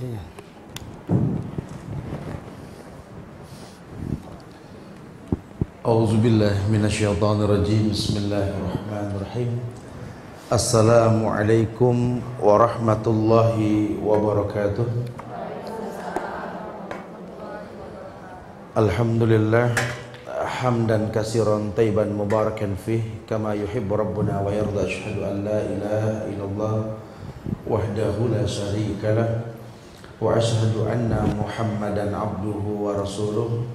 Iya. A'udzubillahi minasyaitonirrajim. Bismillahirrahmanirrahim. Assalamualaikum warahmatullahi wabarakatuh. Alhamdulillah hamdan katsiran thayyiban mubarakan fih kama yuhibbu rabbuna wa yarda. Asyhadu an la ilaha illallah wahdahu la syarikalah wa asyhadu anna Muhammadan abduhu wa rasuluh.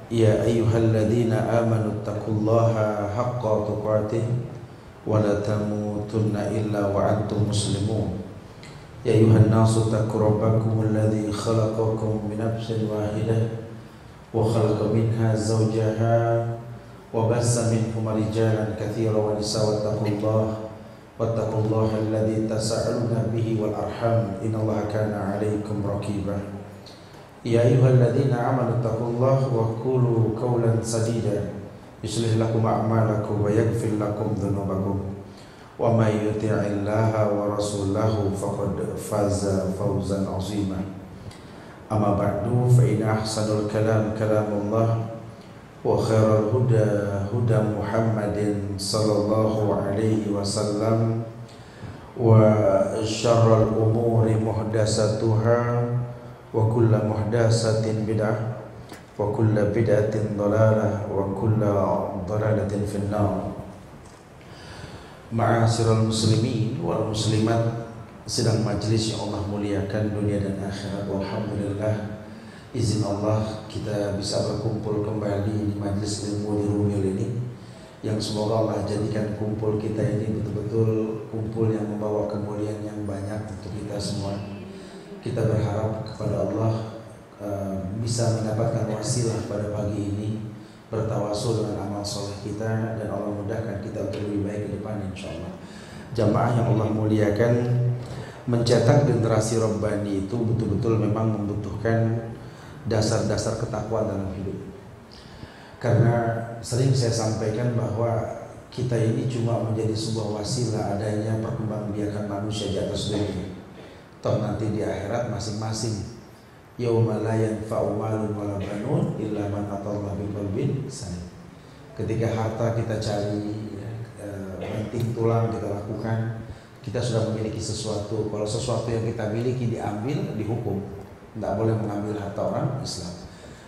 Ya ayyuhalladzina amanu taqullaha haqqa tuqatih wa la tamutunna illa wa antum muslimun. Ya ayyuhan nasu taqu rabbakumul ladzi khalaqakum min nafsin wahidah wa khalaqa minha zawjaha wa bassa minhuma rijalan katsiran wa nisaa wattaqullaha alladzi tasaaluna bihi wal arham innallaha kana 'alaikum raqiba. Ya ayyuhalladzina amanu taqullaha wa qulu qawlan sadida yuslih lakum a'malakum wa yaghfir lakum dhunubakum wa may yuti'illaha wa rasulahu faqad faza fawzan 'azima. Amma ba'du fa inna ahsanal kalam kalamullah wa khairal huda huda Muhammadin sallallahu alaihi wasallam wa syarral umuri muhdatsatuha wa kullu muhdatsatin bid'ah wa kullu bid'atin dhalalah wa kullu dhalalatin finnar. Ma'asyiral muslimin wal muslimat, sedang majelis yang Allah muliakan dunia dan akhirat. Alhamdulillah, izin Allah kita bisa berkumpul kembali di majelis ilmu di Rumil ini, yang semoga Allah jadikan kumpul kita ini betul-betul kumpul yang membawa kemuliaan yang banyak untuk kita semua. Kita berharap kepada Allah bisa mendapatkan wasilah pada pagi ini, bertawasul dengan amal soleh kita, dan Allah mudahkan kita untuk lebih baik ke depan insyaallah. Jamaah yang Allah muliakan, mencetak generasi Rabbani itu betul-betul memang membutuhkan dasar-dasar ketakwaan dalam hidup. Karena sering saya sampaikan bahwa kita ini cuma menjadi sebuah wasilah adanya perkembangbiakan manusia di atas dunia. Toh nanti di akhirat masing-masing yauma la yanfa'u malun wala banun illa man atallaha biqalbin salim. Ketika harta kita cari, banting tulang kita lakukan, kita sudah memiliki sesuatu. Kalau sesuatu yang kita miliki diambil, dihukum. Tidak boleh mengambil harta orang Islam.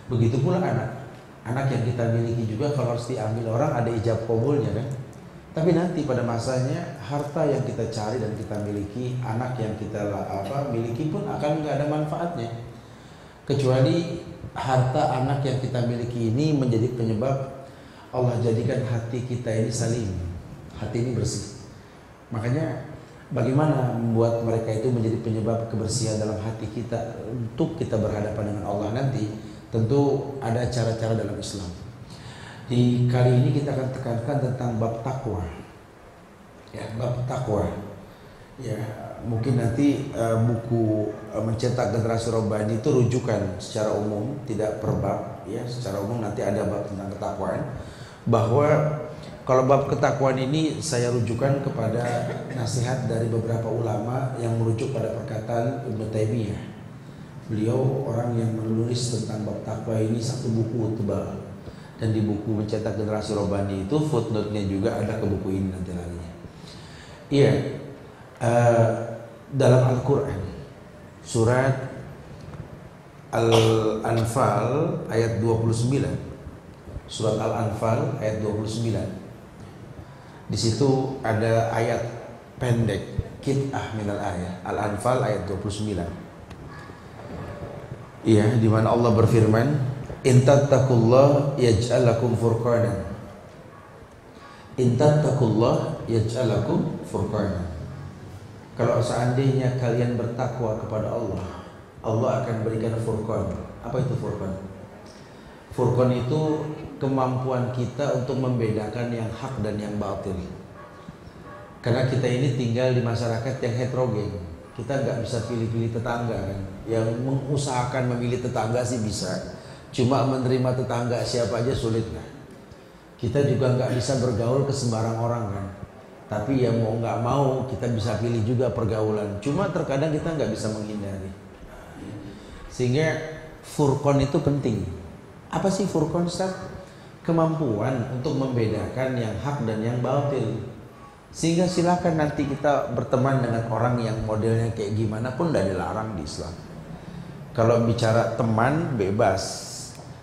Begitu pula anak yang kita miliki juga kalau harus diambil orang, ada ijab qabulnya kan. Tapi nanti pada masanya harta yang kita cari dan kita miliki, anak yang kita miliki pun akan nggak ada manfaatnya, kecuali harta anak yang kita miliki ini menjadi penyebab Allah jadikan hati kita ini salim, hati ini bersih. Makanya bagaimana membuat mereka itu menjadi penyebab kebersihan dalam hati kita untuk kita berhadapan dengan Allah nanti? Tentu ada cara-cara dalam Islam. Di kali ini kita akan tekankan tentang bab takwa. Ya, bab takwa. Ya, mungkin nanti buku mencetak generasi Rabbani itu rujukan secara umum, tidak per bab. Ya, secara umum nanti ada bab tentang ketakwaan. Bahwa kalau bab ketakwaan ini saya rujukan kepada nasihat dari beberapa ulama yang merujuk pada perkataan Ibnu Taimiyah. Beliau orang yang menulis tentang bab takwa ini satu buku tebal. Dan di buku mencetak generasi Rabbani itu footnote-nya juga ada ke buku ini nanti lagi. Iya, dalam Al-Quran surat Al-Anfal ayat 29, surat Al-Anfal ayat 29. Di situ ada ayat pendek, qit'ah minal ayat, Al-Anfal ayat 29. Iya, di mana Allah berfirman, in tattaqullah yaj'al lakum furqanan. In tattaqullah yaj'al lakum furqanan. Kalau seandainya kalian bertakwa kepada Allah, Allah akan berikan furqan. Apa itu furqan? Furqan itu kemampuan kita untuk membedakan yang hak dan yang batil. Karena kita ini tinggal di masyarakat yang heterogen. Kita nggak bisa pilih-pilih tetangga kan. Yang mengusahakan memilih tetangga sih bisa. Cuma menerima tetangga siapa aja sulit lah. Kita juga nggak bisa bergaul ke sembarang orang kan. Tapi ya mau nggak mau kita bisa pilih juga pergaulan. Cuma terkadang kita nggak bisa menghindari. Sehingga furqan itu penting. Apa sih furqan, Ustaz? Kemampuan untuk membedakan yang hak dan yang batil. Sehingga silakan nanti kita berteman dengan orang yang modelnya kayak gimana pun tidak dilarang di Islam. Kalau bicara teman bebas,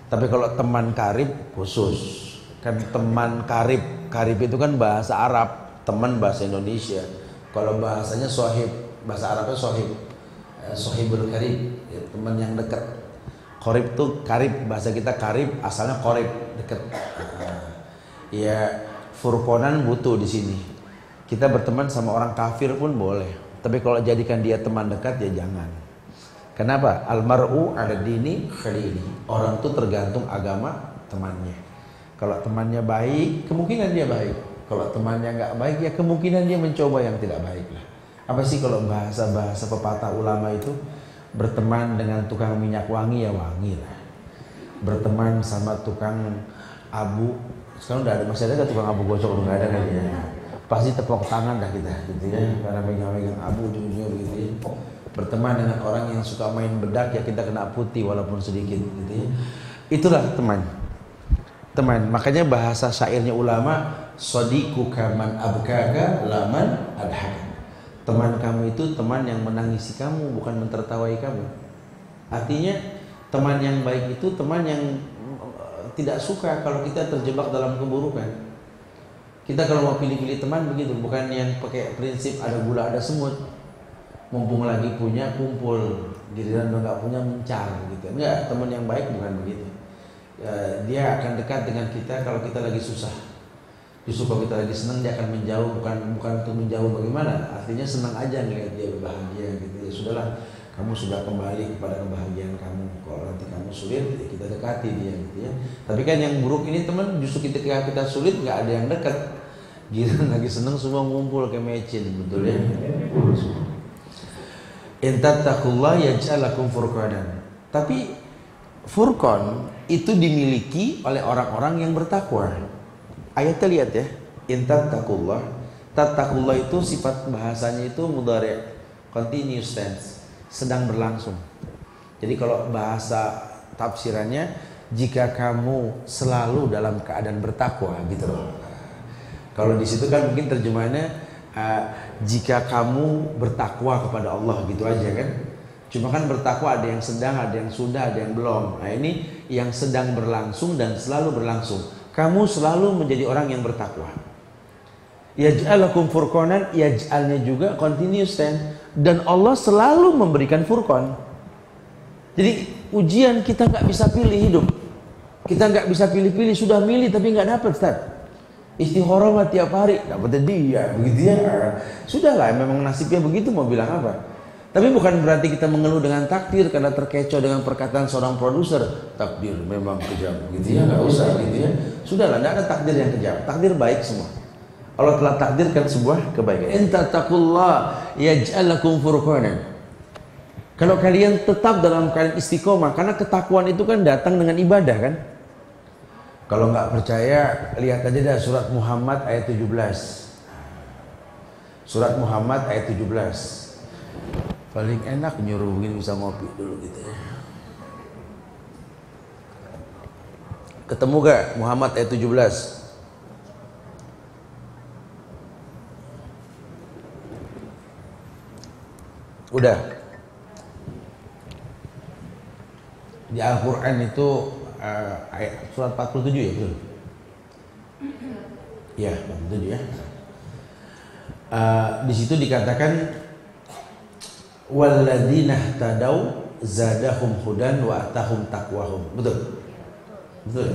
tapi kalau teman karib khusus. Kan teman karib itu kan bahasa Arab, teman bahasa Indonesia. Kalau bahasanya sohib, bahasa Arabnya sohib, sohibul karib, ya, teman yang dekat. Korib tuh karib, bahasa kita karib, asalnya korib, dekat. Ya furqonan butuh di sini. Kita berteman sama orang kafir pun boleh, tapi kalau jadikan dia teman dekat ya jangan. Kenapa? Almar'u ala dini khalili. Orang tuh tergantung agama temannya. Kalau temannya baik, kemungkinan dia baik. Kalau temannya nggak baik, ya kemungkinan dia mencoba yang tidak baik lah. Apa sih kalau bahasa pepatah ulama itu? Berteman dengan tukang minyak wangi ya wangi lah. Berteman sama tukang abu, sekarang udah ada, masih ada nggak tukang abu gosok? Udah nggak ada kan ya. Pasti tepuk tangan dah kita, gitu ya. Karena megang-megang abu ujung-ujungnya begitu ya. Berteman dengan orang yang suka main bedak, ya kita kena putih walaupun sedikit, gitu ya. Itulah teman. Makanya bahasa syairnya ulama, sadiquka man abkaka laman adhaka. Teman kamu itu teman yang menangisi kamu, bukan mentertawai kamu. Artinya teman yang baik itu teman yang tidak suka kalau kita terjebak dalam keburukan. Kita kalau mau pilih-pilih teman begitu, bukan yang pakai prinsip ada gula ada semut. Mumpung lagi punya kumpul, giliran udah nggak punya mencar gitu. Enggak, teman yang baik bukan begitu. Dia akan dekat dengan kita kalau kita lagi susah. Justru kalau kita lagi senang dia akan menjauh, bukan untuk menjauh bagaimana. Artinya senang aja ngeliat dia berbahagia gitu. Ya sudahlah, kamu sudah kembali kepada kebahagiaan kamu. Kalau nanti kamu sulit, ya kita dekati dia gitu ya. Tapi kan yang buruk ini teman, justru ketika kita sulit nggak ada yang dekat. Gila lagi senang semua ngumpul kayak mecin, betul ya. In tattaqullah yaj'al lakum furqanan. Tapi furqan itu dimiliki oleh orang-orang yang bertakwa. Ayatnya lihat ya. In tattaqullah. Tattaqullah itu sifat bahasanya itu mudhari', continuous tense, sedang berlangsung. Jadi kalau bahasa tafsirannya, jika kamu selalu dalam keadaan bertakwa gitu loh. Kalau di situ kan mungkin terjemahannya jika kamu bertakwa kepada Allah gitu aja kan. Cuma kan bertakwa ada yang sedang, ada yang sudah, ada yang belum. Nah ini yang sedang berlangsung dan selalu berlangsung. Kamu selalu menjadi orang yang bertakwa. Yaj'alakum furqanan, yaj'alnya juga continuous tense, dan Allah selalu memberikan furqan. Jadi ujian kita nggak bisa pilih hidup. Kita nggak bisa pilih-pilih, sudah milih tapi nggak dapat, Ustaz. Istikharah tiap hari dapatnya dia, begitu ya. Sudahlah, memang nasibnya begitu, mau bilang apa? Tapi bukan berarti kita mengeluh dengan takdir karena terkecoh dengan perkataan seorang produser, takdir memang kejam, gitu ya. Nggak usah, gitu ya. Sudahlah, nggak ada takdir yang kejam. Takdir baik semua. Allah telah takdirkan sebuah kebaikan. In tattaqullah yaj'al lakum furqanan. Kalau kalian tetap dalam keadaan istiqomah, karena ketakwaan itu kan datang dengan ibadah kan. Kalau nggak percaya, lihat aja dah surat Muhammad ayat 17. Surat Muhammad ayat 17. Paling enak nyuruh begini bisa ngopi dulu gitu ya. Ketemu gak Muhammad ayat 17? Udah. Di Al-Quran itu ayat surat 47 ya betul? Ya 47 ya. Di situ dikatakan walladzina ihtadaw zadahum hudan wa atahum taqwahum. Betul? Betul.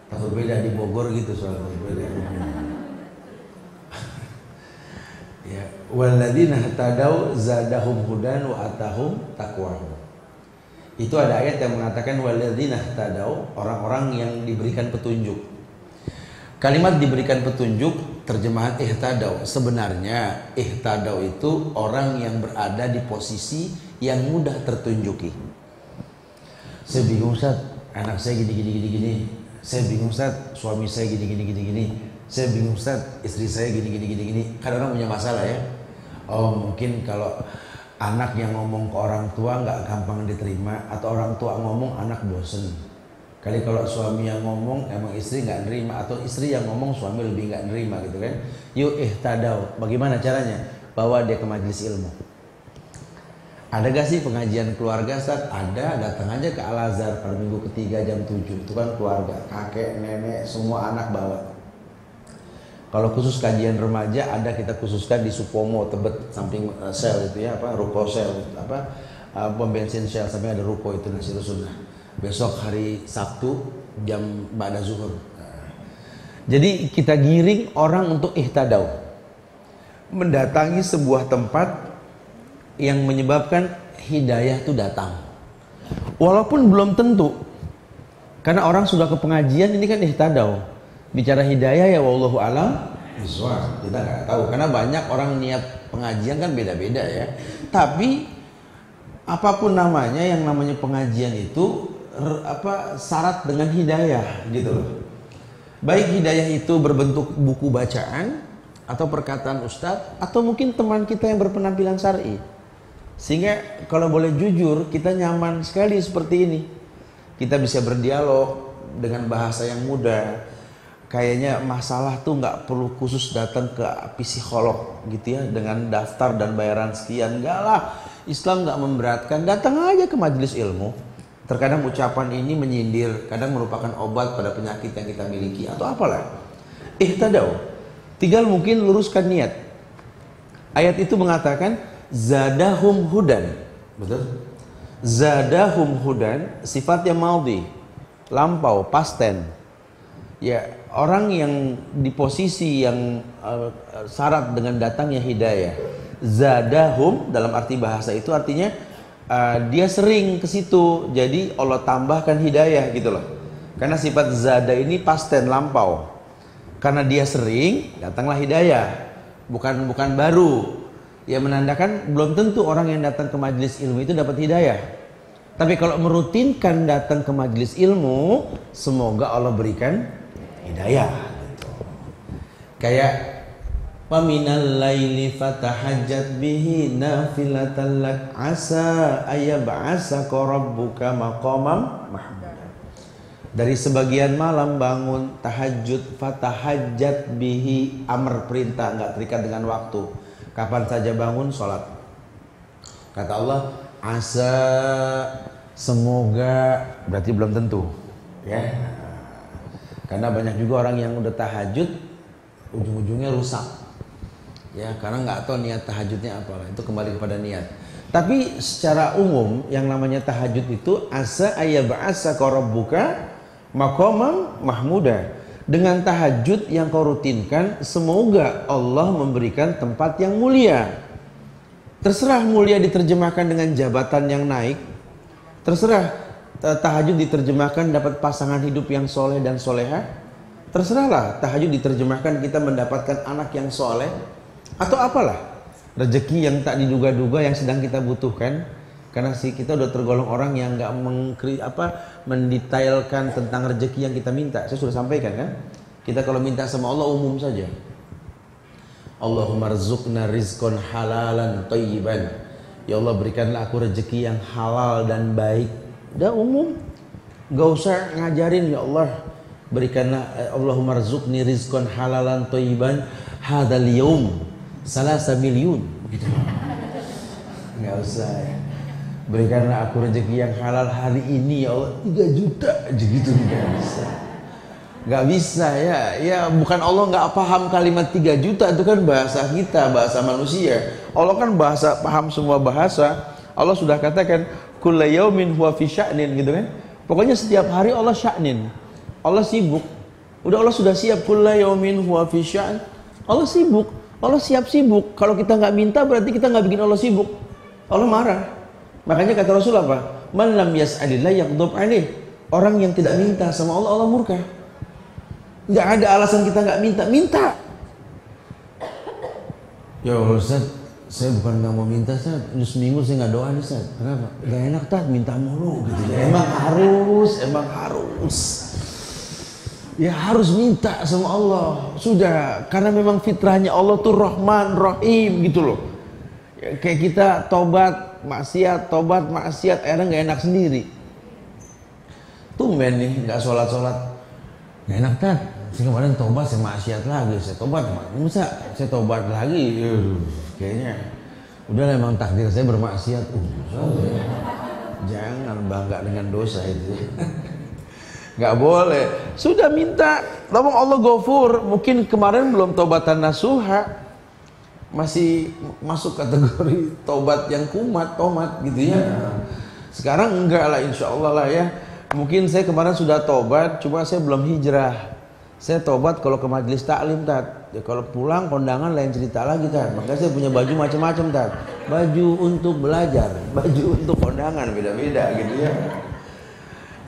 Takut beda di Bogor gitu soalnya beda. Ya, walladzina ihtadaw zadahum hudan wa atahum taqwahum. Itu ada ayat yang mengatakan walladzina ihtadaw, orang-orang yang diberikan petunjuk. Kalimat diberikan petunjuk terjemahan ihtadaw. Sebenarnya ihtadaw itu orang yang berada di posisi yang mudah tertunjuki. Saya bingung Ustaz, anak saya gini. Saya bingung Ustaz, suami saya gini. Saya bingung Ustaz, istri saya gini. Kan orang punya masalah ya. Oh mungkin kalau Anak yang ngomong ke orang tua nggak gampang diterima, atau orang tua ngomong anak bosen. Kali kalau suami yang ngomong emang istri nggak nerima, atau istri yang ngomong suami lebih nggak nerima gitu kan. Yuk ihtadau. Bagaimana caranya? Bawa dia ke majelis ilmu. Ada gak sih pengajian keluarga Ustaz? Ada, datang aja ke Al-Azhar pada minggu ketiga jam 7. Itu kan keluarga, kakek, nenek, semua anak bawa. Kalau khusus kajian remaja ada, kita khususkan di Supomo, Tebet, samping sel itu ya, ruko sel, pom bensin Shell, sampai ada ruko itu Nasirul Sunnah. Besok hari Sabtu jam ba'da zuhur. Jadi kita giring orang untuk ihtadau, mendatangi sebuah tempat yang menyebabkan hidayah itu datang. Walaupun belum tentu, karena orang sudah ke pengajian ini kan ihtadau. Bicara hidayah ya wallahu alam bisawab, kita nggak tahu, karena banyak orang niat pengajian kan beda-beda ya. Tapi apapun namanya, yang namanya pengajian itu syarat dengan hidayah gitu loh. Baik hidayah itu berbentuk buku bacaan, atau perkataan ustadz, atau mungkin teman kita yang berpenampilan syar'i. Sehingga kalau boleh jujur, kita nyaman sekali seperti ini. Kita bisa berdialog dengan bahasa yang mudah. Kayaknya masalah tuh nggak perlu khusus datang ke psikolog gitu ya, dengan daftar dan bayaran sekian. Enggak lah, Islam nggak memberatkan. Datang aja ke majelis ilmu. Terkadang ucapan ini menyindir, kadang merupakan obat pada penyakit yang kita miliki atau apalah. Ihtadau. Tinggal mungkin luruskan niat. Ayat itu mengatakan zadahum hudan. Betul? Zadahum hudan, sifatnya maudhi, lampau, past tense. Ya, orang yang di posisi yang syarat dengan datangnya hidayah. Zadahum dalam arti bahasa itu artinya dia sering ke situ, jadi Allah tambahkan hidayah gitu loh. Karena sifat zada ini past tense, lampau. Karena dia sering, datanglah hidayah. Bukan baru. Ya menandakan belum tentu orang yang datang ke majelis ilmu itu dapat hidayah. Tapi kalau merutinkan datang ke majelis ilmu, semoga Allah berikan hidayah gitu. Kayak waminal laili fatahajjat bihi nafilatan lak asa ayyab'asaka rabbuka maqamam mahmuda. Dari sebagian malam bangun tahajud, fatahajjat bihi, amr perintah, enggak terikat dengan waktu. Kapan saja bangun sholat. Kata Allah, asa, semoga, berarti belum tentu ya. Karena banyak juga orang yang udah tahajud ujung-ujungnya rusak ya, karena nggak tahu niat tahajudnya apa. Itu kembali kepada niat. Tapi secara umum yang namanya tahajud itu asa ayyab'asaka rabbuka maqamam mahmuda. Dengan tahajud yang kau rutinkan, semoga Allah memberikan tempat yang mulia. Terserah mulia diterjemahkan dengan jabatan yang naik, terserah tahajud diterjemahkan dapat pasangan hidup yang soleh dan soleha, terserahlah tahajud diterjemahkan kita mendapatkan anak yang soleh, atau apalah rezeki yang tak diduga-duga yang sedang kita butuhkan. Karena kita udah tergolong orang yang nggak mendetailkan tentang rezeki yang kita minta. Saya sudah sampaikan kan, kita kalau minta sama Allah umum saja. Allahumma rzuqna rizqan halalan thayyiban. Ya Allah, berikanlah aku rezeki yang halal dan baik. Udah umum, nggak usah ngajarin. Ya Allah, berikanlah Allahumma rzuqni rizqan halalan thayyiban hadzal yaum 3 miliun gitu. Nggak usah ya. Berikanlah aku rezeki yang halal hari ini ya Allah 3 juta aja gitu. Nggak bisa ya. Ya bukan Allah nggak paham kalimat 3 juta, itu kan bahasa kita, bahasa manusia. Allah kan paham semua bahasa. Allah sudah katakan kulla yaumin huwa fi sya'nin gitu kan. Pokoknya setiap hari Allah sya'nin. Allah sibuk. Udah Allah sudah siap kulla yaumin huwa fi sya'nin. Allah sibuk. Allah siap sibuk. Kalau kita nggak minta berarti kita nggak bikin Allah sibuk. Allah marah. Makanya kata Rasul apa? Man lam yas'alillah yaghdab alaih. Orang yang tidak minta sama Allah, Allah murka. Nggak ada alasan kita nggak minta. Ya Ustaz, saya bukan nggak mau minta Ustaz. Seminggu saya nggak doa nih Ustaz. Kenapa? Nggak enak Ustaz, minta mulu gitu. Emang harus. Ya harus minta sama Allah. Sudah, karena memang fitrahnya Allah tuh Rahman, Rahim gitu loh. Kayak kita tobat maksiat, akhirnya nggak enak sendiri. Tumben nih nggak sholat, nggak enak kan? Saya kemarin tobat, saya maksiat lagi, saya tobat, masa saya tobat lagi, kayaknya udah memang takdir saya bermaksiat. Jangan bangga dengan dosa itu. Nggak boleh. Sudah minta, tolong Allah Ghafur. Mungkin kemarin belum tobatan nasuha, masih masuk kategori tobat yang tomat gitu ya. Sekarang enggak lah, insya Allah lah ya. Mungkin saya kemarin sudah tobat, cuma saya belum hijrah. Saya tobat kalau ke majelis taklim, Tat. Ya, kalau pulang kondangan lain cerita lagi, Tat. Makanya saya punya baju macam-macam, Tat. Baju untuk belajar, baju untuk kondangan, beda-beda gitu ya.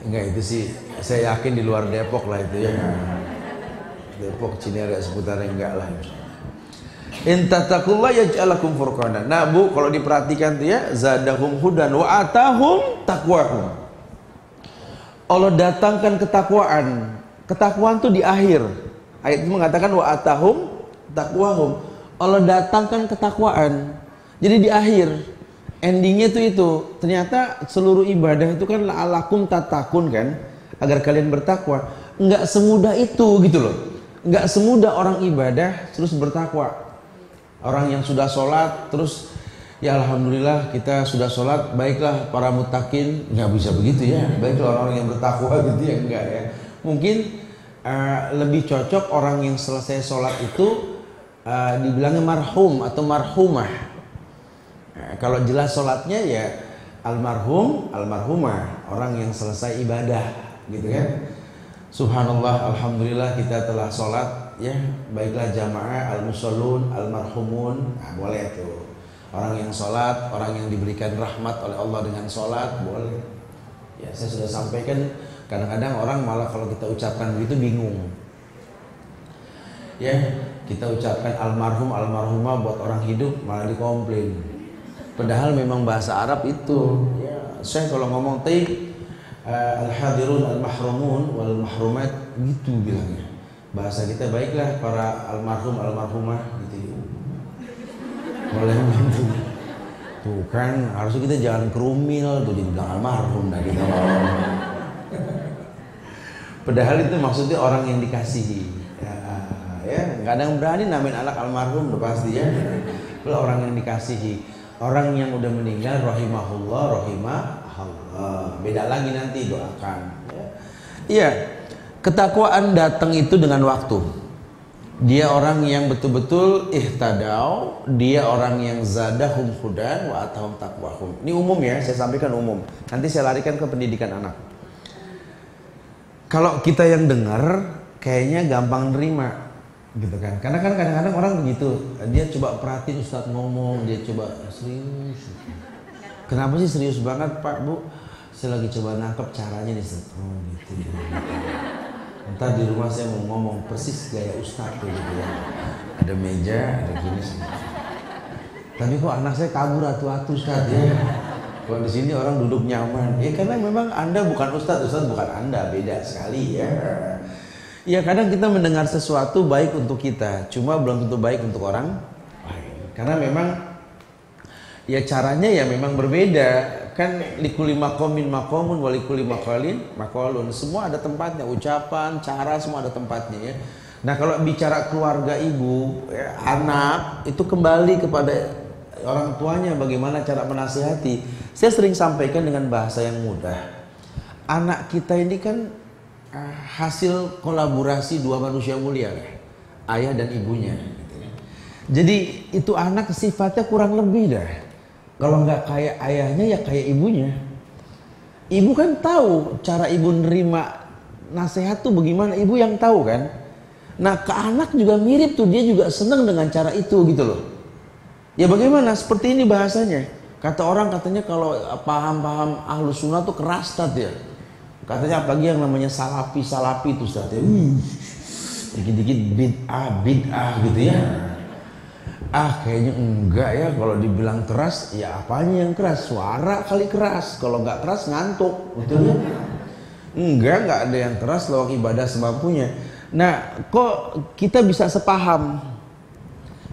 Enggak, itu sih saya yakin di luar Depok lah itu ya. Depok, Cinere seputarnya enggak lah. In tattaqullah yaj'alakum furqana. Nah, Bu, kalau diperhatikan tuh ya, zadahum hudan wa atahum taqwahum. Allah datangkan ketakwaan. Ketakwaan tuh di akhir. Ayat itu mengatakan wa atahum taqwahum. Allah datangkan ketakwaan. Jadi di akhir. Endingnya tuh itu. Ternyata seluruh ibadah itu kan la'alakum tatakun kan, agar kalian bertakwa. Enggak semudah itu gitu loh. Enggak semudah orang ibadah terus bertakwa. Orang yang sudah sholat terus ya alhamdulillah kita sudah sholat, baiklah para mutakin, nggak bisa begitu ya. Baiklah orang-orang yang bertakwa gitu ya, enggak ya. Mungkin lebih cocok orang yang selesai sholat itu dibilangnya marhum atau marhumah. Kalau jelas sholatnya ya almarhum, almarhumah, orang yang selesai ibadah gitu kan. Subhanallah, alhamdulillah kita telah sholat ya, baiklah jamaah al-musallun, almarhumun, nah, boleh tuh. Orang yang sholat, orang yang diberikan rahmat oleh Allah dengan sholat, boleh. Ya, saya sudah sampaikan, kadang-kadang orang malah kalau kita ucapkan begitu bingung. Ya, kita ucapkan almarhum, almarhumah buat orang hidup malah dikomplain. Padahal memang bahasa Arab itu. Ya, saya kalau ngomong al-hadirun, al-mahrumun, wal-mahrumat gitu bilangnya. Bahasa kita baiklah para almarhum, almarhumah gitu. Boleh bantu. Tuh kan harusnya kita jangan kerumil tuh dibilang almarhum dah kita. Padahal itu maksudnya orang yang dikasihi. Ya, kadang berani namain anak almarhum udah pasti ya. Kalau orang yang dikasihi, orang yang udah meninggal rahimahullah, rahimahullah. Beda lagi nanti doakan. Iya, ketakwaan datang itu dengan waktu. Dia orang yang betul-betul ihtadau, dia orang yang zadahum hudan wa atahum taqwahum. Ini umum ya, saya sampaikan umum. Nanti saya larikan ke pendidikan anak. Kalau kita yang dengar kayaknya gampang nerima gitu kan. Karena kan kadang-kadang orang begitu. Dia coba perhatiin Ustaz ngomong, dia coba serius. Kenapa sih serius banget, Pak, Bu? Saya lagi coba nangkep caranya nih, Ustaz. Oh gitu. Ntar di rumah saya mau ngomong persis gaya Ustadz tuh gitu ya. Ada meja, ada gini. Tapi kok anak saya kabur atu-atu Ustadz ya. Kalau di sini orang duduk nyaman. Ya karena memang Anda bukan Ustadz, Ustadz bukan Anda, beda sekali ya. Ya kadang kita mendengar sesuatu baik untuk kita, cuma belum tentu baik untuk orang lain. Karena memang ya caranya ya memang berbeda. Kan likulli maqamin maqamun wa likulli maqalin maqalun. Semua ada tempatnya, ucapan, cara semua ada tempatnya ya. Nah, kalau bicara keluarga ibu, ya, anak itu kembali kepada orang tuanya bagaimana cara menasihati. Saya sering sampaikan dengan bahasa yang mudah. Anak kita ini kan hasil kolaborasi dua manusia mulia, ayah dan ibunya. Jadi itu anak sifatnya kurang lebih dah. Kalau nggak kayak ayahnya ya kayak ibunya. Ibu kan tahu cara ibu nerima nasihat tuh bagaimana, ibu yang tahu kan. Nah ke anak juga mirip tuh, dia juga seneng dengan cara itu gitu loh. Ya bagaimana, seperti ini bahasanya. Kata orang katanya kalau paham-paham ahlus sunnah tuh keras Ustaz ya. Katanya apalagi yang namanya salafi itu Ustaz ya. Dikit-dikit bid'ah gitu ya. Kayaknya enggak ya, kalau dibilang keras ya apanya yang keras, suara kali keras, kalau nggak keras ngantuk, betul ya? Enggak ada yang keras, lawak ibadah semampunya. Nah kok kita bisa sepaham?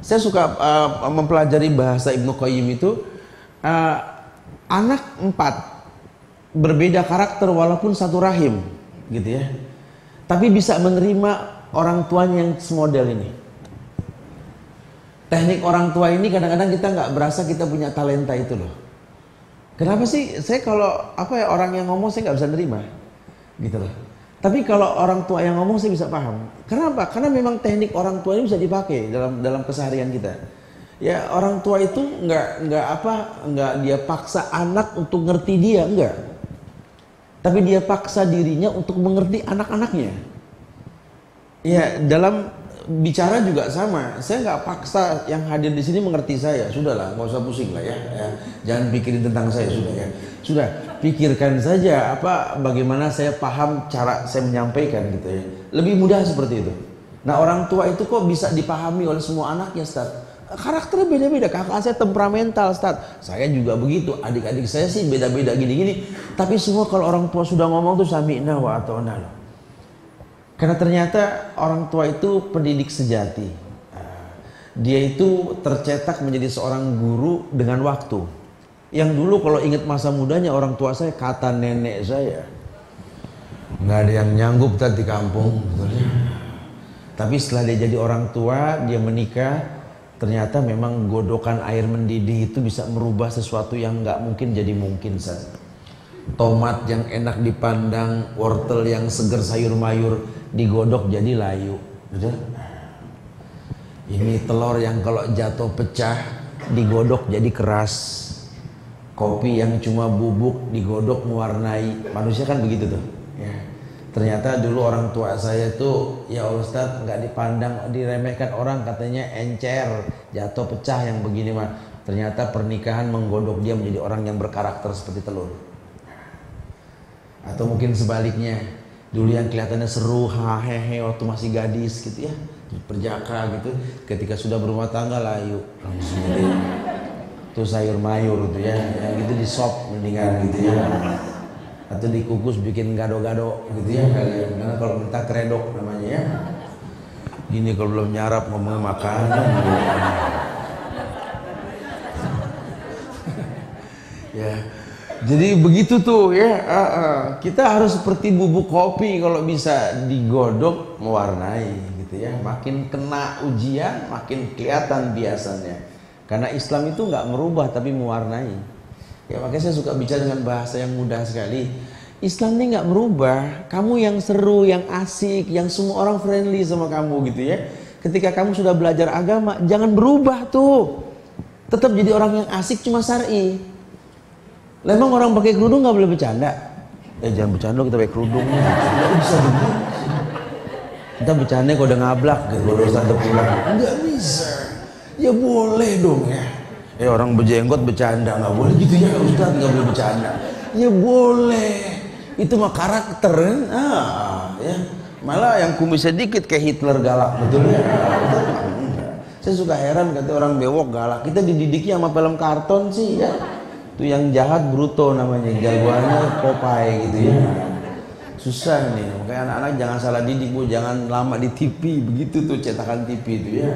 Saya suka mempelajari bahasa Ibnu Qayyim itu, anak 4 berbeda karakter walaupun satu rahim, gitu ya. Tapi bisa menerima orang tuanya yang semodel ini. Teknik orang tua ini kadang-kadang kita nggak berasa kita punya talenta itu loh. Kenapa sih saya kalau orang yang ngomong saya nggak bisa nerima, gitu loh. Tapi kalau orang tua yang ngomong saya bisa paham. Kenapa? Karena memang teknik orang tua ini bisa dipakai dalam keseharian kita. Ya orang tua itu nggak dia paksa anak untuk ngerti dia, enggak. Tapi dia paksa dirinya untuk mengerti anak-anaknya. Ya dalam bicara juga sama, saya nggak paksa yang hadir di sini mengerti saya, sudahlah, nggak usah pusing lah ya. Jangan pikirin tentang saya, sudah ya, sudah pikirkan saja bagaimana saya paham cara saya menyampaikan gitu ya, lebih mudah seperti itu. Nah orang tua itu kok bisa dipahami oleh semua anaknya, Ustaz? Karakternya beda-beda, kakak saya temperamental, Ustaz, saya juga begitu, adik-adik saya sih beda-beda gini-gini, tapi semua kalau orang tua sudah ngomong tuh sami'na wa ata'na. Karena ternyata orang tua itu pendidik sejati. Dia itu tercetak menjadi seorang guru dengan waktu. Yang dulu kalau ingat masa mudanya orang tua saya, kata nenek saya, nggak ada yang nyanggup tadi di kampung. Tapi setelah dia jadi orang tua, dia menikah, ternyata memang godokan air mendidih itu bisa merubah sesuatu yang nggak mungkin jadi mungkin saja. Tomat yang enak dipandang, wortel yang seger sayur mayur digodok jadi layu, betul? Ini telur yang kalau jatuh pecah digodok jadi keras. Kopi yang cuma bubuk digodok mewarnai. Manusia kan begitu tuh. Ya. Ternyata dulu orang tua saya tuh, ya Ustaz, nggak dipandang, diremehkan orang, katanya encer, jatuh pecah yang begini mah. Ternyata pernikahan menggodok dia menjadi orang yang berkarakter seperti telur. Atau mungkin sebaliknya, dulu yang kelihatannya seru, hehe waktu masih gadis gitu ya, perjaka gitu, ketika sudah berumah tangga layu, langsung jadi tuh sayur mayur gitu ya, yang gitu di sop mendingan gitu ya, atau dikukus bikin gado-gado gitu ya kalian, karena kalau minta kredok namanya ya. Ini kalau belum nyarap ngomongnya makanan. Ya. Jadi begitu tuh ya, kita harus seperti bubuk kopi, kalau bisa digodok mewarnai gitu ya. Makin kena ujian makin kelihatan biasanya. Karena Islam itu nggak merubah tapi mewarnai. Ya makanya saya suka bicara dengan bahasa yang mudah sekali. Islam ini nggak merubah, kamu yang seru, yang asik, yang semua orang friendly sama kamu gitu ya. Ketika kamu sudah belajar agama, jangan berubah tuh. Tetap jadi orang yang asik cuma syar'i. Memang orang pakai kerudung nggak boleh bercanda? Jangan bercanda kita pakai kerudung. Nggak bisa begitu. Kita bercanda kalau udah ngablak, kalau udah Ustaz pulang. Nggak bisa. Ya boleh dong ya. Orang berjenggot bercanda nggak boleh gitu ya Ustaz, nggak boleh bercanda. Ya boleh. Itu mah karakter kan? Ya. Malah yang kumisnya dikit kayak Hitler galak, betul ya? Saya suka heran kata orang bewok galak. Kita dididiknya sama film karton sih ya. Itu yang jahat Bruto namanya, jagoannya Popeye gitu ya. Susah nih, makanya anak-anak jangan salah didik Bu, jangan lama di TV, begitu tuh cetakan TV itu ya.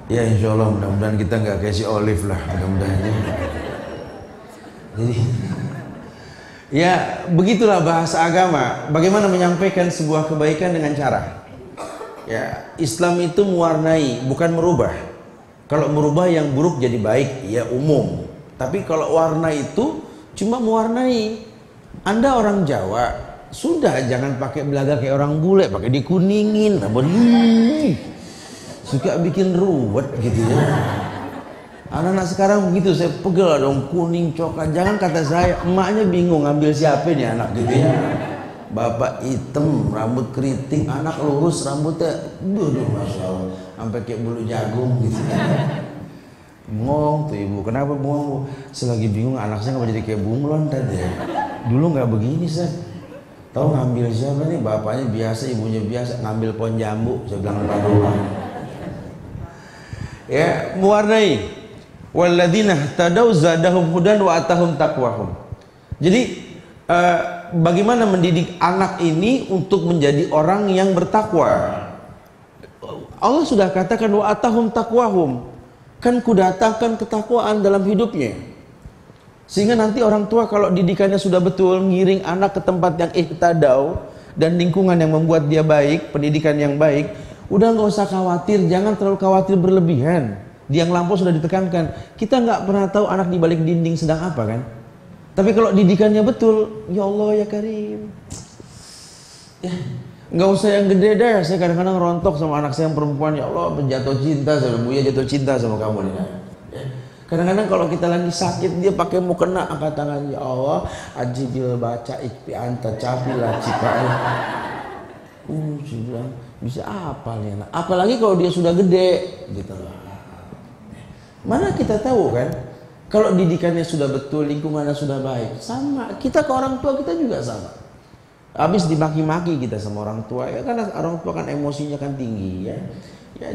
Ya insya Allah mudah-mudahan kita nggak kayak si Olive lah, mudah-mudahan ya. Jadi ya begitulah bahasa agama, bagaimana menyampaikan sebuah kebaikan dengan cara. Ya Islam itu mewarnai, bukan merubah. Kalau merubah yang buruk jadi baik, ya umum. Tapi kalau warna itu cuma mewarnai. Anda orang Jawa, sudah jangan pakai belaga kayak orang bule, pakai dikuningin, suka bikin ruwet gitu ya. Anak-anak sekarang begitu, saya pegel dong, kuning, coklat. Jangan kata saya, emaknya bingung ngambil siapa nih anak gitu ya. Bapak hitam, rambut keriting, anak lurus, rambutnya, masya Allah, sampai kayak bulu jagung gitu. Bengong tuh ibu, kenapa bengong Bu? Selagi bingung anak saya nggak jadi kayak bunglon tadi ya. Dulu nggak begini Ustaz. Tahu ngambil siapa nih? Bapaknya biasa, ibunya biasa, ngambil pohon jambu. Saya bilang apa doang. Ya, mewarnai. Walladzina tadau zadahum hudan wa atahum taqwahum. Jadi bagaimana mendidik anak ini untuk menjadi orang yang bertakwa? Allah sudah katakan wa atahum taqwahum, kan kudatangkan ketakwaan dalam hidupnya. Sehingga nanti orang tua kalau didikannya sudah betul, ngiring anak ke tempat yang ihtadau dan lingkungan yang membuat dia baik, pendidikan yang baik, udah nggak usah khawatir, jangan terlalu khawatir berlebihan. Di yang lampau sudah ditekankan, kita nggak pernah tahu anak di balik dinding sedang apa kan. Tapi kalau didikannya betul, ya Allah ya Karim, ya nggak usah yang gede deh. Saya kadang-kadang rontok sama anak saya yang perempuan, ya Allah jatuh cinta sama Buya, jatuh cinta sama kamu nih. Kadang-kadang kalau kita lagi sakit, dia pakai mukena, angkat tangan, ya Allah ajibil baca ikpi anta capila cipai. Saya bilang bisa apa nih anak, apalagi kalau dia sudah gede gitu loh. Mana kita tahu kan, kalau didikannya sudah betul, lingkungannya sudah baik, sama kita ke orang tua kita juga sama. Habis dimaki-maki kita sama orang tua, ya karena orang tua kan emosinya kan tinggi ya. Ya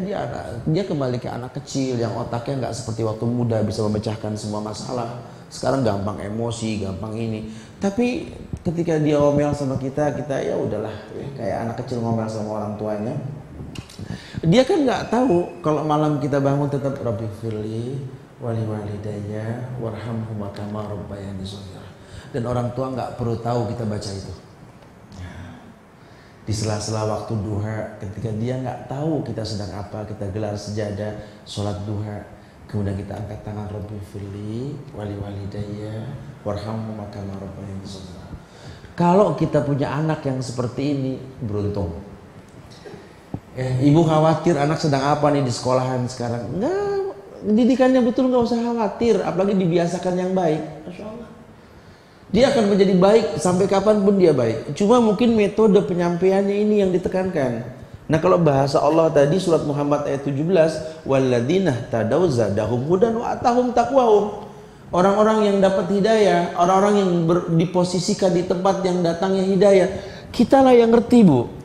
dia kembali ke anak kecil yang otaknya nggak seperti waktu muda bisa memecahkan semua masalah. Sekarang gampang emosi, gampang ini. Tapi ketika dia ngomel sama kita ya udahlah, ya, kayak anak kecil ngomel sama orang tuanya. Dia kan nggak tahu kalau malam kita bangun tetap Rabbi firli wali walidayya warhamhuma kama rabbayani shaghira. Dan orang tua nggak perlu tahu kita baca itu. Di sela-sela waktu duha, ketika dia nggak tahu kita sedang apa, kita gelar sejadah, sholat duha, kemudian kita angkat tangan Rabbi firli wali walidayya warhamhuma kama rabbayani shaghira. Kalau kita punya anak yang seperti ini, beruntung. Ibu khawatir anak sedang apa nih di sekolahan sekarang? Enggak, didikannya betul, nggak usah khawatir, apalagi dibiasakan yang baik. Masya Allah, dia akan menjadi baik sampai kapanpun dia baik. Cuma mungkin metode penyampaiannya ini yang ditekankan. Nah kalau bahasa Allah tadi surat Muhammad ayat 17, walladzina tadaw zadahum hudan wa atahum taqwahum. Orang-orang yang dapat hidayah, orang-orang yang diposisikan di tempat yang datangnya hidayah, kitalah yang ngerti Bu.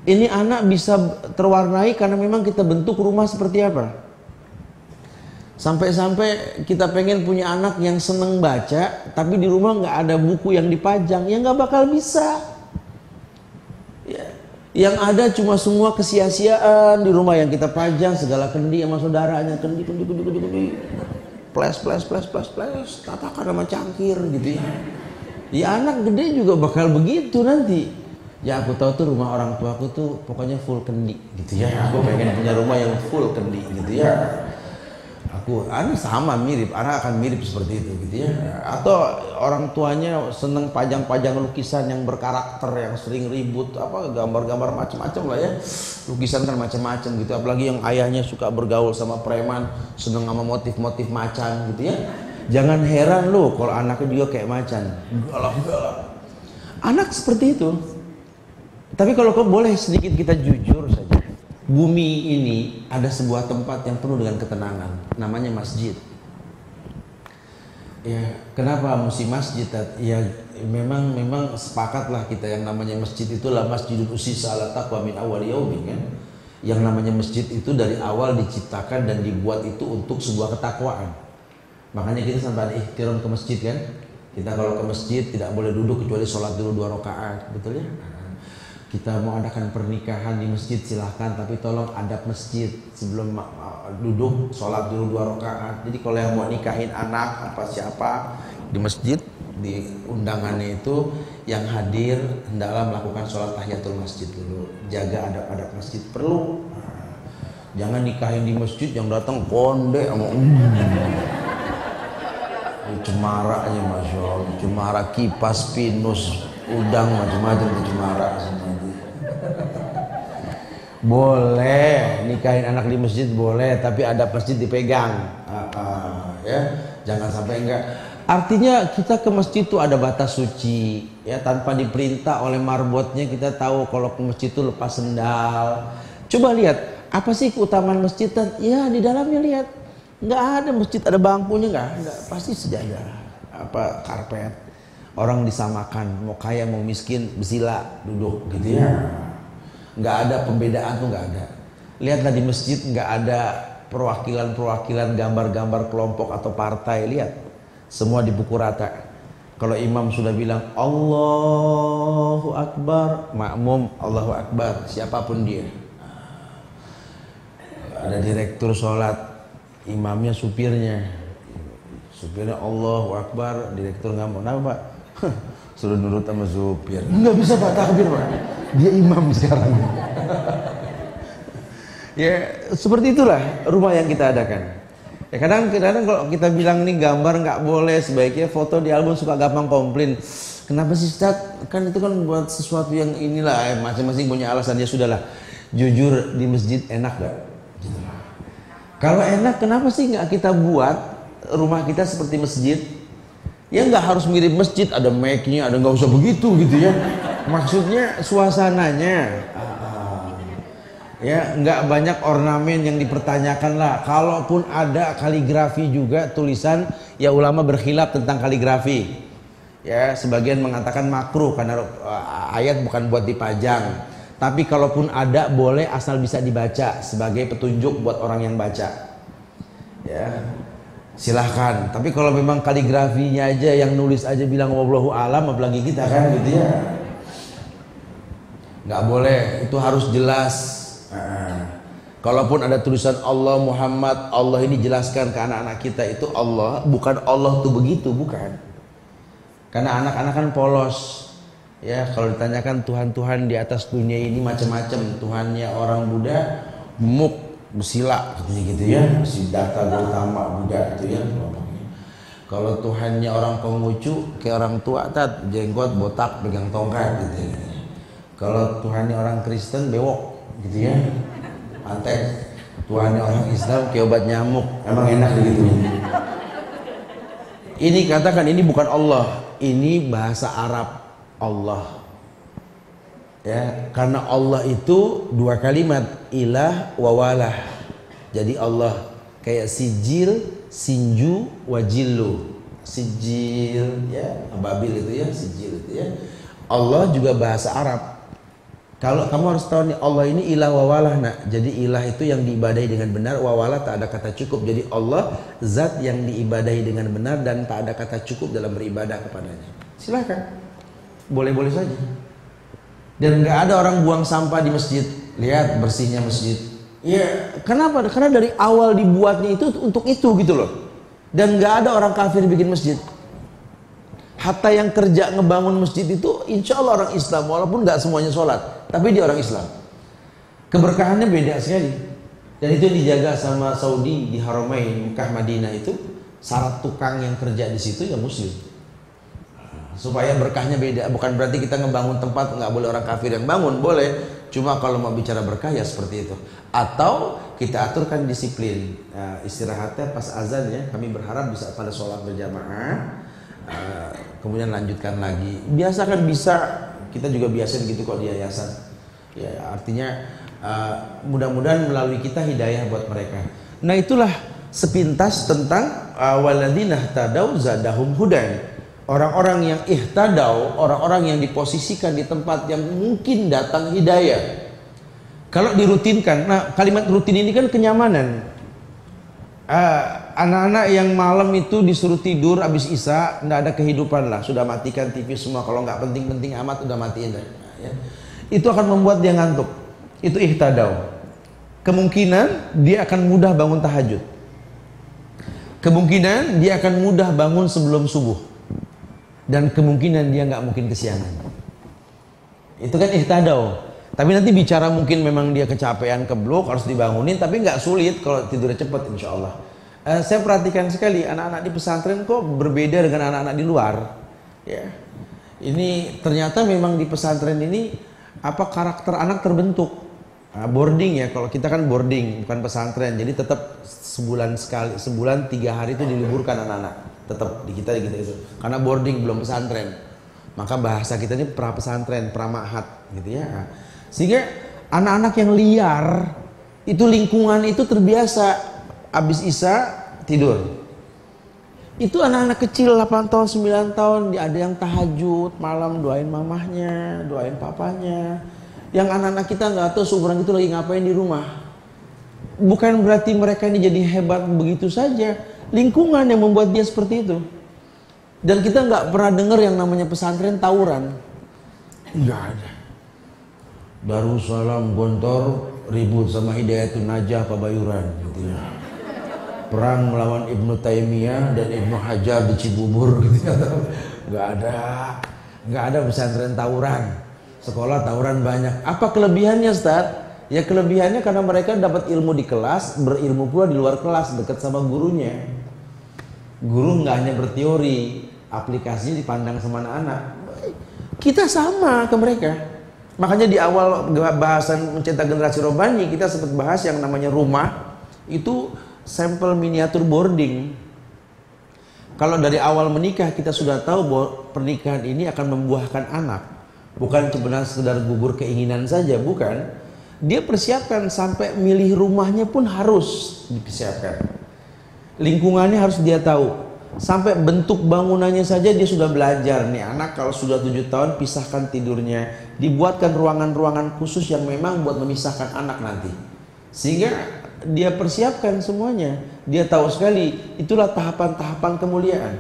Ini anak bisa terwarnai karena memang kita bentuk rumah seperti apa. Sampai-sampai kita pengen punya anak yang seneng baca, tapi di rumah nggak ada buku yang dipajang, ya nggak bakal bisa. Ya. Yang ada cuma semua kesia-siaan di rumah yang kita pajang, segala kendi sama saudaranya, kendi, flash, tatakan sama cangkir gitu ya. Ya anak gede juga bakal begitu nanti. Ya aku tahu tuh rumah orang tua aku tuh pokoknya full kendi gitu ya. Aku pengen punya rumah yang full kendi gitu ya. Anak sama mirip, anak akan mirip seperti itu gitu ya. Atau orang tuanya seneng pajang-pajang lukisan yang berkarakter, yang sering ribut, apa gambar-gambar macam-macam lah ya. Lukisan kan macam-macam gitu. Apalagi yang ayahnya suka bergaul sama preman, seneng sama motif-motif macan gitu ya. Jangan heran loh kalau anaknya juga kayak macan. Galak-galak. Anak seperti itu. Tapi kalau kau boleh sedikit kita jujur saja, bumi ini ada sebuah tempat yang penuh dengan ketenangan, namanya masjid. Ya, kenapa mesti masjid? Ya, memang sepakatlah kita yang namanya masjid itulah masjidul usisa ala taqwa min awwal yaumin kan. Yang namanya masjid itu dari awal diciptakan dan dibuat itu untuk sebuah ketakwaan. Makanya kita sampai ada ihtiram ke masjid kan. Kita kalau ke masjid tidak boleh duduk kecuali sholat dulu 2 rakaat, betul ya? Kita mau adakan pernikahan di masjid silahkan, tapi tolong adab masjid sebelum duduk sholat dulu 2 rakaat. Jadi kalau yang mau nikahin anak apa siapa di masjid, di undangannya itu yang hadir hendaklah melakukan sholat tahiyatul masjid dulu. Jaga adab-adab masjid perlu. Jangan nikahin di masjid yang datang konde sama cemara aja, masya Allah, cemara kipas pinus udang macam-macam cemara semua. Boleh nikahin anak di masjid boleh, tapi ada masjid dipegang, ya jangan sampai enggak. Artinya kita ke masjid itu ada batas suci, ya tanpa diperintah oleh marbotnya kita tahu kalau ke masjid itu lepas sendal. Coba lihat apa sih keutamaan masjid? Ya di dalamnya lihat nggak ada masjid ada bangkunya nggak ada, pasti sejadah, apa karpet. Orang disamakan, mau kaya mau miskin bersila duduk gitu ya. Nggak ada pembedaan tuh, nggak ada. Lihatlah di masjid nggak ada perwakilan gambar-gambar kelompok atau partai. Lihat semua dipukul rata. Kalau imam sudah bilang Allahu Akbar, makmum Allahu Akbar, siapapun dia. ada direktur sholat, imamnya supirnya Allahu Akbar, direktur nggak mau, kenapa Pak? Suruh nurut sama supir. Nggak bisa Pak, takbir Pak, dia imam sekarang. Ya seperti itulah rumah yang kita adakan. Ya kadang-kadang kalau kita bilang nih gambar nggak boleh, sebaiknya foto di album, suka gampang komplain. Kenapa sih Ustaz? Kan itu kan buat sesuatu yang inilah, masing-masing punya alasan. Ya sudahlah, jujur di masjid enak gak? Kalau enak, kenapa sih nggak kita buat rumah kita seperti masjid? Ya nggak harus mirip masjid, ada mic-nya, ada, nggak usah begitu gitu ya. Maksudnya suasananya. Ya nggak banyak ornamen yang dipertanyakan lah. Kalaupun ada kaligrafi juga, tulisan, ya ulama berkhilaf tentang kaligrafi. Ya sebagian mengatakan makruh karena ayat bukan buat dipajang. Tapi kalaupun ada, boleh asal bisa dibaca sebagai petunjuk buat orang yang baca. Ya silahkan. Tapi kalau memang kaligrafinya aja yang nulis aja bilang wallahu alam, apalagi kita kan gitu ya. Nggak boleh, itu harus jelas. Kalaupun ada tulisan Allah Muhammad, Allah ini jelaskan ke anak-anak kita itu Allah, bukan Allah tuh begitu, bukan. Karena anak-anak kan polos. Ya kalau ditanyakan Tuhan-Tuhan di atas dunia ini macam-macam. Tuhannya orang Buddha Muk Besila katanya gitu ya, Siddhartha Gautama Buddha gitu ya. Kalau Tuhannya orang Konghucu kayak orang tua, tat jenggot botak pegang tongkat gitu ya. Kalau Tuhannya orang Kristen bewok gitu ya, antek. Tuhannya orang Islam kayak obat nyamuk. Emang enak begitu. Ini katakan ini bukan Allah, ini bahasa Arab Allah. Ya, karena Allah itu dua kalimat, ilah wa walah. Jadi Allah kayak sijil, sinju, wajillu. Sijil ya, ababil itu ya, sijil itu ya. Allah juga bahasa Arab. Kalau kamu harus tahu nih, Allah ini ilah wa walah nak. Jadi ilah itu yang diibadahi dengan benar, wa walah tak ada kata cukup. Jadi Allah zat yang diibadahi dengan benar dan tak ada kata cukup dalam beribadah kepadanya. Silakan, boleh-boleh saja. Dan nggak ada orang buang sampah di masjid. Lihat bersihnya masjid. Ya, kenapa? Karena dari awal dibuatnya itu untuk itu gitu loh. Dan nggak ada orang kafir bikin masjid. Hatta yang kerja ngebangun masjid itu insya Allah orang Islam, walaupun nggak semuanya sholat, tapi dia orang Islam. Keberkahannya beda sekali. Dan itu dijaga sama Saudi di Haramain, Mekah, Madinah itu. Syarat tukang yang kerja di situ ya muslim. Supaya berkahnya beda. Bukan berarti kita ngebangun tempat nggak boleh orang kafir yang bangun, boleh. Cuma kalau mau bicara berkah ya seperti itu. Atau kita aturkan disiplin. Istirahatnya pas azan ya. Kami berharap bisa pada sholat berjamaah. Kemudian lanjutkan lagi. Biasa kan bisa. Kita juga biasa gitu kok di yayasan. Ya artinya mudah-mudahan melalui kita hidayah buat mereka. Nah itulah sepintas tentang waladina tadau zadahum hudan. Orang-orang yang ihtadau, orang-orang yang diposisikan di tempat yang mungkin datang hidayah. Kalau dirutinkan, nah kalimat rutin ini kan kenyamanan. Anak-anak yang malam itu disuruh tidur habis isya, nggak ada kehidupan lah, sudah matikan TV semua. Kalau nggak penting-penting amat udah matiin lah. Ya. Itu akan membuat dia ngantuk. Itu ihtadau. Kemungkinan dia akan mudah bangun tahajud. Kemungkinan dia akan mudah bangun sebelum subuh. Dan kemungkinan dia nggak mungkin kesiangan. Itu kan ihtadau. Tapi nanti bicara mungkin memang dia kecapean, keblok, harus dibangunin. Tapi nggak sulit kalau tidurnya cepat insya Allah. Saya perhatikan sekali anak-anak di pesantren kok berbeda dengan anak-anak di luar. Ya. Ini ternyata memang di pesantren ini karakter anak terbentuk. Boarding ya, kalau kita kan boarding bukan pesantren. Jadi tetap sebulan 3 hari itu diliburkan anak-anak. Tetap di kita gitu. Karena boarding belum pesantren. Maka bahasa kita ini pra pesantren, pra ma'had gitu ya. Sehingga anak-anak yang liar itu lingkungan itu terbiasa habis isya tidur. Itu anak-anak kecil 8 tahun, 9 tahun ada yang tahajud malam doain mamahnya, doain papanya. Yang anak-anak kita nggak tahu seumuran itu lagi ngapain di rumah. Bukan berarti mereka ini jadi hebat begitu saja. Lingkungan yang membuat dia seperti itu. Dan kita nggak pernah dengar yang namanya pesantren tawuran. Nggak ada. Darussalam Gontor ribut sama Hidayatun Najah Pabayuran gitu ya. Perang melawan Ibnu Taimiyah dan Ibnu Hajar di Cibubur gitu ya. Nggak ada pesantren tawuran. Sekolah tawuran banyak. Apa kelebihannya, Ustaz? Ya kelebihannya karena mereka dapat ilmu di kelas, berilmu pula di luar kelas, dekat sama gurunya. Guru nggak hanya berteori, aplikasinya dipandang sama anak-anak. Kita sama ke mereka. Makanya di awal bahasan mencetak generasi robbani kita sempat bahas yang namanya rumah. Itu sampel miniatur boarding. Kalau dari awal menikah kita sudah tahu bahwa pernikahan ini akan membuahkan anak. Bukan cuma sekedar gugur keinginan saja, bukan. Dia persiapkan sampai milih rumahnya pun harus dipersiapkan. Lingkungannya harus dia tahu. Sampai bentuk bangunannya saja dia sudah belajar. Nih anak kalau sudah 7 tahun pisahkan tidurnya. Dibuatkan ruangan-ruangan khusus yang memang buat memisahkan anak nanti. Sehingga dia persiapkan semuanya. Dia tahu sekali itulah tahapan-tahapan kemuliaan.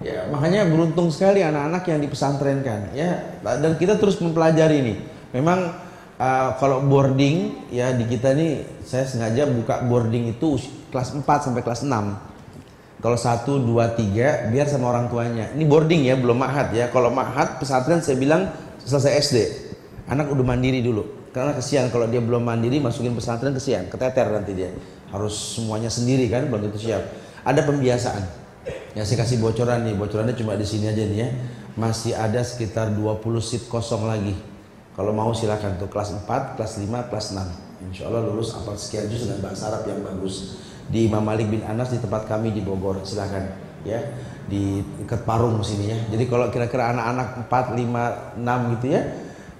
Ya, makanya beruntung sekali anak-anak yang dipesantrenkan ya. Dan kita terus mempelajari ini. Memang kalau boarding ya di kita nih saya sengaja buka boarding itu kelas 4 sampai kelas 6. Kalau 1, 2, 3 biar sama orang tuanya. Ini boarding ya, belum ma'had ya. Kalau ma'had pesantren saya bilang selesai SD. Anak udah mandiri dulu. Karena kesian kalau dia belum mandiri masukin pesantren kesian, keteter nanti dia. Harus semuanya sendiri kan, belum tentu siap. Ada pembiasaan. Ya saya kasih bocoran nih, bocorannya cuma di sini aja nih ya. Masih ada sekitar 20 seat kosong lagi. Kalau mau silakan tuh kelas 4, kelas 5, kelas 6. Insya Allah lulus apal sekian juz dengan bahasa Arab yang bagus. Di Imam Malik bin Anas di tempat kami di Bogor, silakan ya. Di dekat Parung sini ya. Jadi kalau kira-kira anak-anak 4, 5, 6 gitu ya,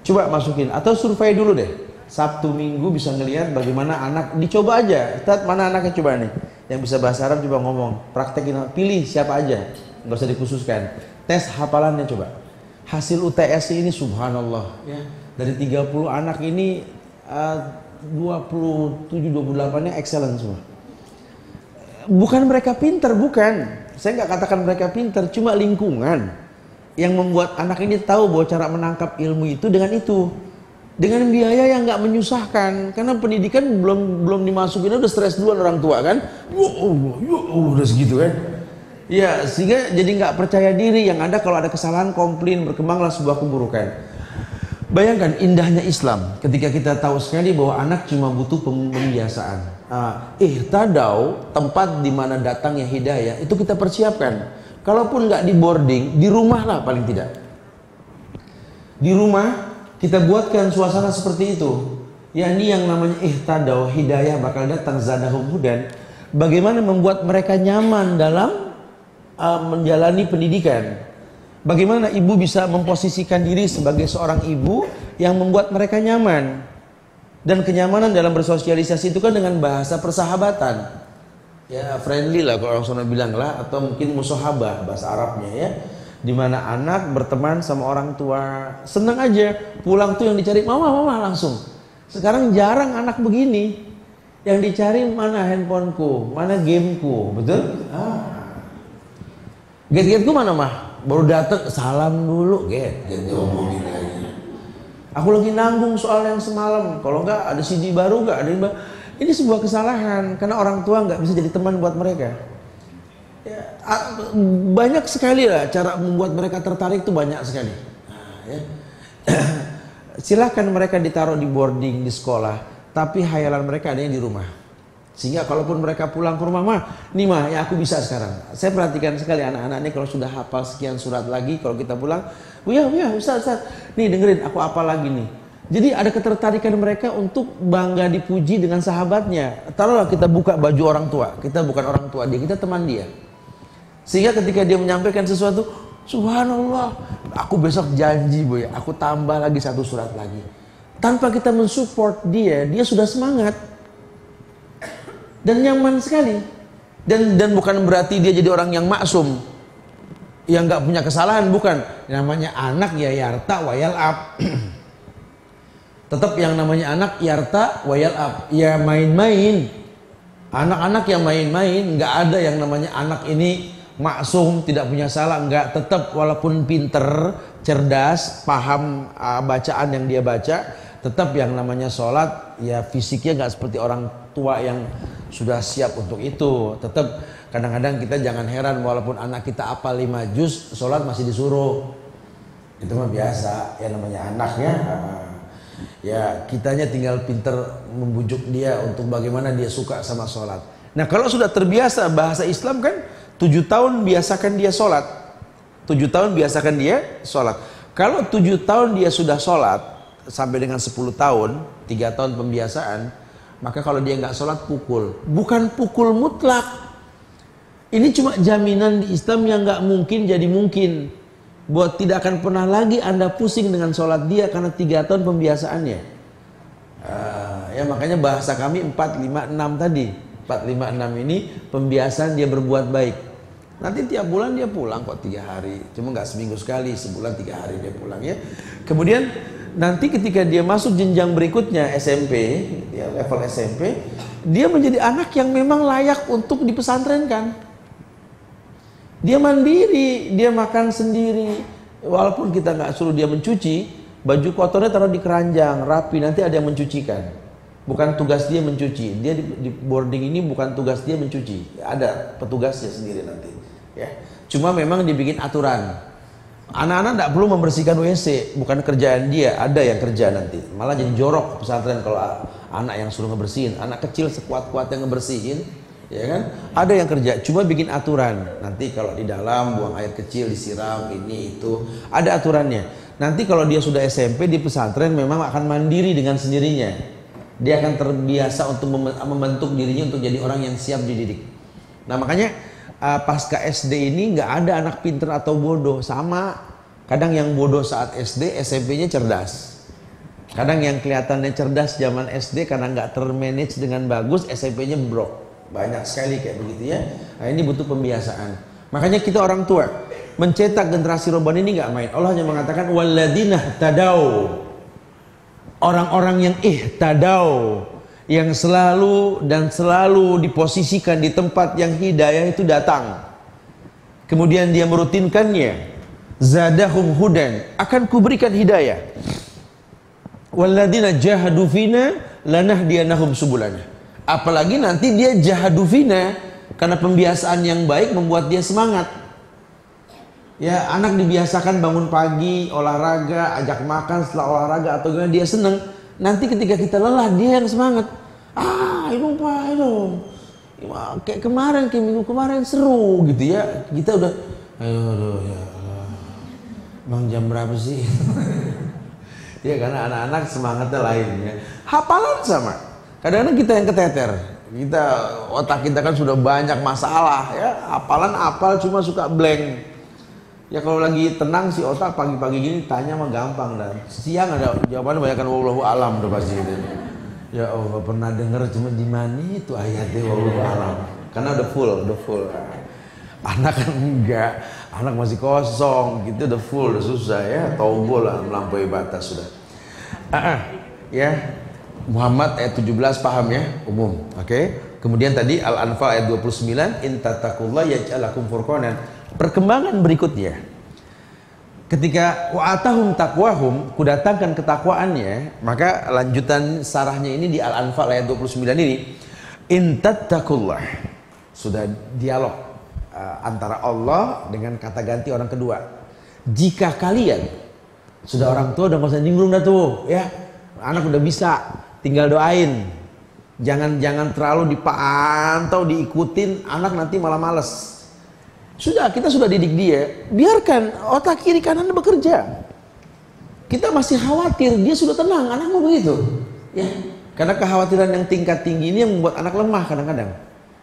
coba masukin atau survei dulu deh. Sabtu Minggu bisa ngelihat bagaimana anak, dicoba aja. Ustaz, mana anaknya coba nih. Yang bisa bahasa Arab coba ngomong, praktekin, pilih siapa aja. Enggak usah dikhususkan. Tes hafalannya coba. Hasil UTS ini subhanallah ya. Dari 30 anak ini 27-28-nya excellent semua. Bukan mereka pinter, bukan. Saya nggak katakan mereka pinter, cuma lingkungan yang membuat anak ini tahu bahwa cara menangkap ilmu itu dengan biaya yang nggak menyusahkan. Karena pendidikan belum dimasukin udah stres duluan orang tua kan. Ya Allah, udah segitu kan. Ya sehingga jadi nggak percaya diri. Yang ada kalau ada kesalahan komplain, berkembanglah sebuah keburukan. Bayangkan indahnya Islam ketika kita tahu sekali bahwa anak cuma butuh pembiasaan. Ihtadau, tempat di mana datangnya hidayah itu kita persiapkan. Kalaupun nggak di boarding, di rumah lah paling tidak. Di rumah kita buatkan suasana seperti itu. Ya ini yang namanya ihtadau, hidayah bakal datang, zadahum hudan. Bagaimana membuat mereka nyaman dalam menjalani pendidikan. Bagaimana ibu bisa memposisikan diri sebagai seorang ibu yang membuat mereka nyaman. Dan kenyamanan dalam bersosialisasi itu kan dengan bahasa persahabatan. Ya friendly lah kalau orang sana bilang lah, atau mungkin musahabah bahasa Arabnya ya. Dimana anak berteman sama orang tua, senang aja, pulang tuh yang dicari mama langsung. Sekarang jarang anak begini. Yang dicari mana handphoneku, mana gameku, betul? Get-getku mana mah? Baru datang salam dulu, get ngomongin lagi. Aku lagi nanggung soal yang semalam. Kalau enggak ada CD baru enggak ada yang baru. Ini sebuah kesalahan karena orang tua enggak bisa jadi teman buat mereka. Ya, banyak sekali lah cara membuat mereka tertarik tuh banyak sekali. Ya. Silahkan mereka ditaruh di boarding di sekolah, tapi hayalan mereka ada yang di rumah. Sehingga kalaupun mereka pulang ke rumah, nih ya aku bisa sekarang. Saya perhatikan sekali anak-anak ini kalau sudah hafal sekian surat lagi, kalau kita pulang, ya Ustaz, nih dengerin aku hafal lagi nih. Jadi ada ketertarikan mereka untuk bangga dipuji dengan sahabatnya. Taruhlah kita buka baju orang tua, kita bukan orang tua dia, kita teman dia. Sehingga ketika dia menyampaikan sesuatu, subhanallah, aku besok janji boy, aku tambah lagi 1 surat lagi. Tanpa kita mensupport dia sudah semangat. Dan nyaman sekali. Dan bukan berarti dia jadi orang yang maksum, yang nggak punya kesalahan, bukan. Namanya anak ya yarta wa yal'ab. Tetap yang namanya anak yarta wa yal'ab, ya main-main. Anak-anak yang main-main, nggak ada yang namanya anak ini maksum, tidak punya salah, nggak. Tetap walaupun pinter, cerdas, paham bacaan yang dia baca, tetap yang namanya sholat ya fisiknya nggak seperti orang tua yang sudah siap untuk itu. Tetap kadang-kadang kita jangan heran walaupun anak kita apal 5 juz, sholat masih disuruh. Itu mah biasa, ya namanya anaknya. Ya kitanya tinggal pinter membujuk dia untuk bagaimana dia suka sama sholat. Nah kalau sudah terbiasa bahasa Islam kan 7 tahun biasakan dia sholat. 7 tahun biasakan dia sholat. Kalau 7 tahun dia sudah sholat sampai dengan 10 tahun, 3 tahun pembiasaan, maka kalau dia nggak sholat pukul. Bukan pukul mutlak. Ini cuma jaminan di Islam yang nggak mungkin jadi mungkin. Buat tidak akan pernah lagi Anda pusing dengan sholat dia karena 3 tahun pembiasaannya. Ya makanya bahasa kami 4, 5, 6 tadi. 4, 5, 6 ini pembiasaan dia berbuat baik. Nanti tiap bulan dia pulang kok 3 hari. Cuma nggak seminggu sekali, sebulan 3 hari dia pulang ya. Kemudian nanti ketika dia masuk jenjang berikutnya SMP, ya, level SMP, dia menjadi anak yang memang layak untuk dipesantrenkan. Dia mandiri, dia makan sendiri. Walaupun kita nggak suruh dia mencuci, baju kotornya taruh di keranjang, rapi, nanti ada yang mencucikan. Bukan tugas dia mencuci. Dia di boarding ini bukan tugas dia mencuci. Ada petugasnya sendiri nanti. Ya. Cuma memang dibikin aturan. Anak-anak tidak perlu membersihkan WC, bukan kerjaan dia. Ada yang kerja nanti. Malah jadi jorok pesantren kalau anak yang suruh ngebersihin. Anak kecil sekuat-kuat yang ngebersihin, ya kan? Ada yang kerja. Cuma bikin aturan. Nanti kalau di dalam buang air kecil disiram ini itu. Ada aturannya. Nanti kalau dia sudah SMP di pesantren memang akan mandiri dengan sendirinya. Dia akan terbiasa untuk membentuk dirinya untuk jadi orang yang siap dididik. Nah makanya pasca SD ini nggak ada anak pinter atau bodoh, sama. Kadang yang bodoh saat SD, SMP-nya cerdas. Kadang yang kelihatannya cerdas zaman SD karena nggak termanage dengan bagus, SMP-nya brok. Banyak sekali kayak begitu ya. Nah, ini butuh pembiasaan. Makanya kita orang tua mencetak generasi robbani ini nggak main. Allah hanya mengatakan waladina tadau. Orang-orang yang ihtadau, yang selalu dan selalu diposisikan di tempat yang hidayah itu datang. Kemudian dia merutinkannya. Zadahum hudan, akan kuberikan hidayah. Walladzina jahadu fina lanahdiyanahum subulana. Apalagi nanti dia jahadu fina, karena pembiasaan yang baik membuat dia semangat. Ya, anak dibiasakan bangun pagi, olahraga, ajak makan setelah olahraga atau gimana dia seneng. Nanti ketika kita lelah dia yang semangat. Ini Pak, ini. Kayak kemarin, kayak minggu kemarin seru gitu ya. Kita udah, aduh ya Allah. Bang jam berapa sih? Ya karena anak-anak semangatnya lain ya. Hafalan sama. Kadang-kadang kita yang keteter. Otak kita kan sudah banyak masalah ya. Hafalan apal cuma suka blank. Ya kalau lagi tenang si otak pagi-pagi gini tanya mah gampang dan siang ada jawabannya banyakkan wallahu alam udah pasti itu. Ya Allah pernah dengar cuma di mana itu ayatnya wallahu alam. Karena udah full. Anak kan enggak, anak masih kosong gitu udah full, udah susah ya, taubo lah melampaui batas sudah. Ya Muhammad ayat 17 paham ya umum. Oke. Kemudian tadi Al-Anfal ayat 29 in tattaqullaha yaj'al lakum furqanan. Perkembangan berikutnya, ketika wa'atahum taqwahum, kudatangkan ketakwaannya, maka lanjutan sarahnya ini di Al-Anfal ayat 29 ini, in tattaqullah, sudah dialog antara Allah dengan kata ganti orang kedua. Jika kalian sudah orang tua udah nggak usah nimbrung dah tuh, ya anak udah bisa, tinggal doain, jangan terlalu dipantau, diikutin, anak nanti malah males. Kita sudah didik dia, biarkan otak kiri kanan bekerja. Kita masih khawatir, dia sudah tenang, anak mau begitu. Ya, karena kekhawatiran yang tingkat tinggi ini yang membuat anak lemah kadang-kadang.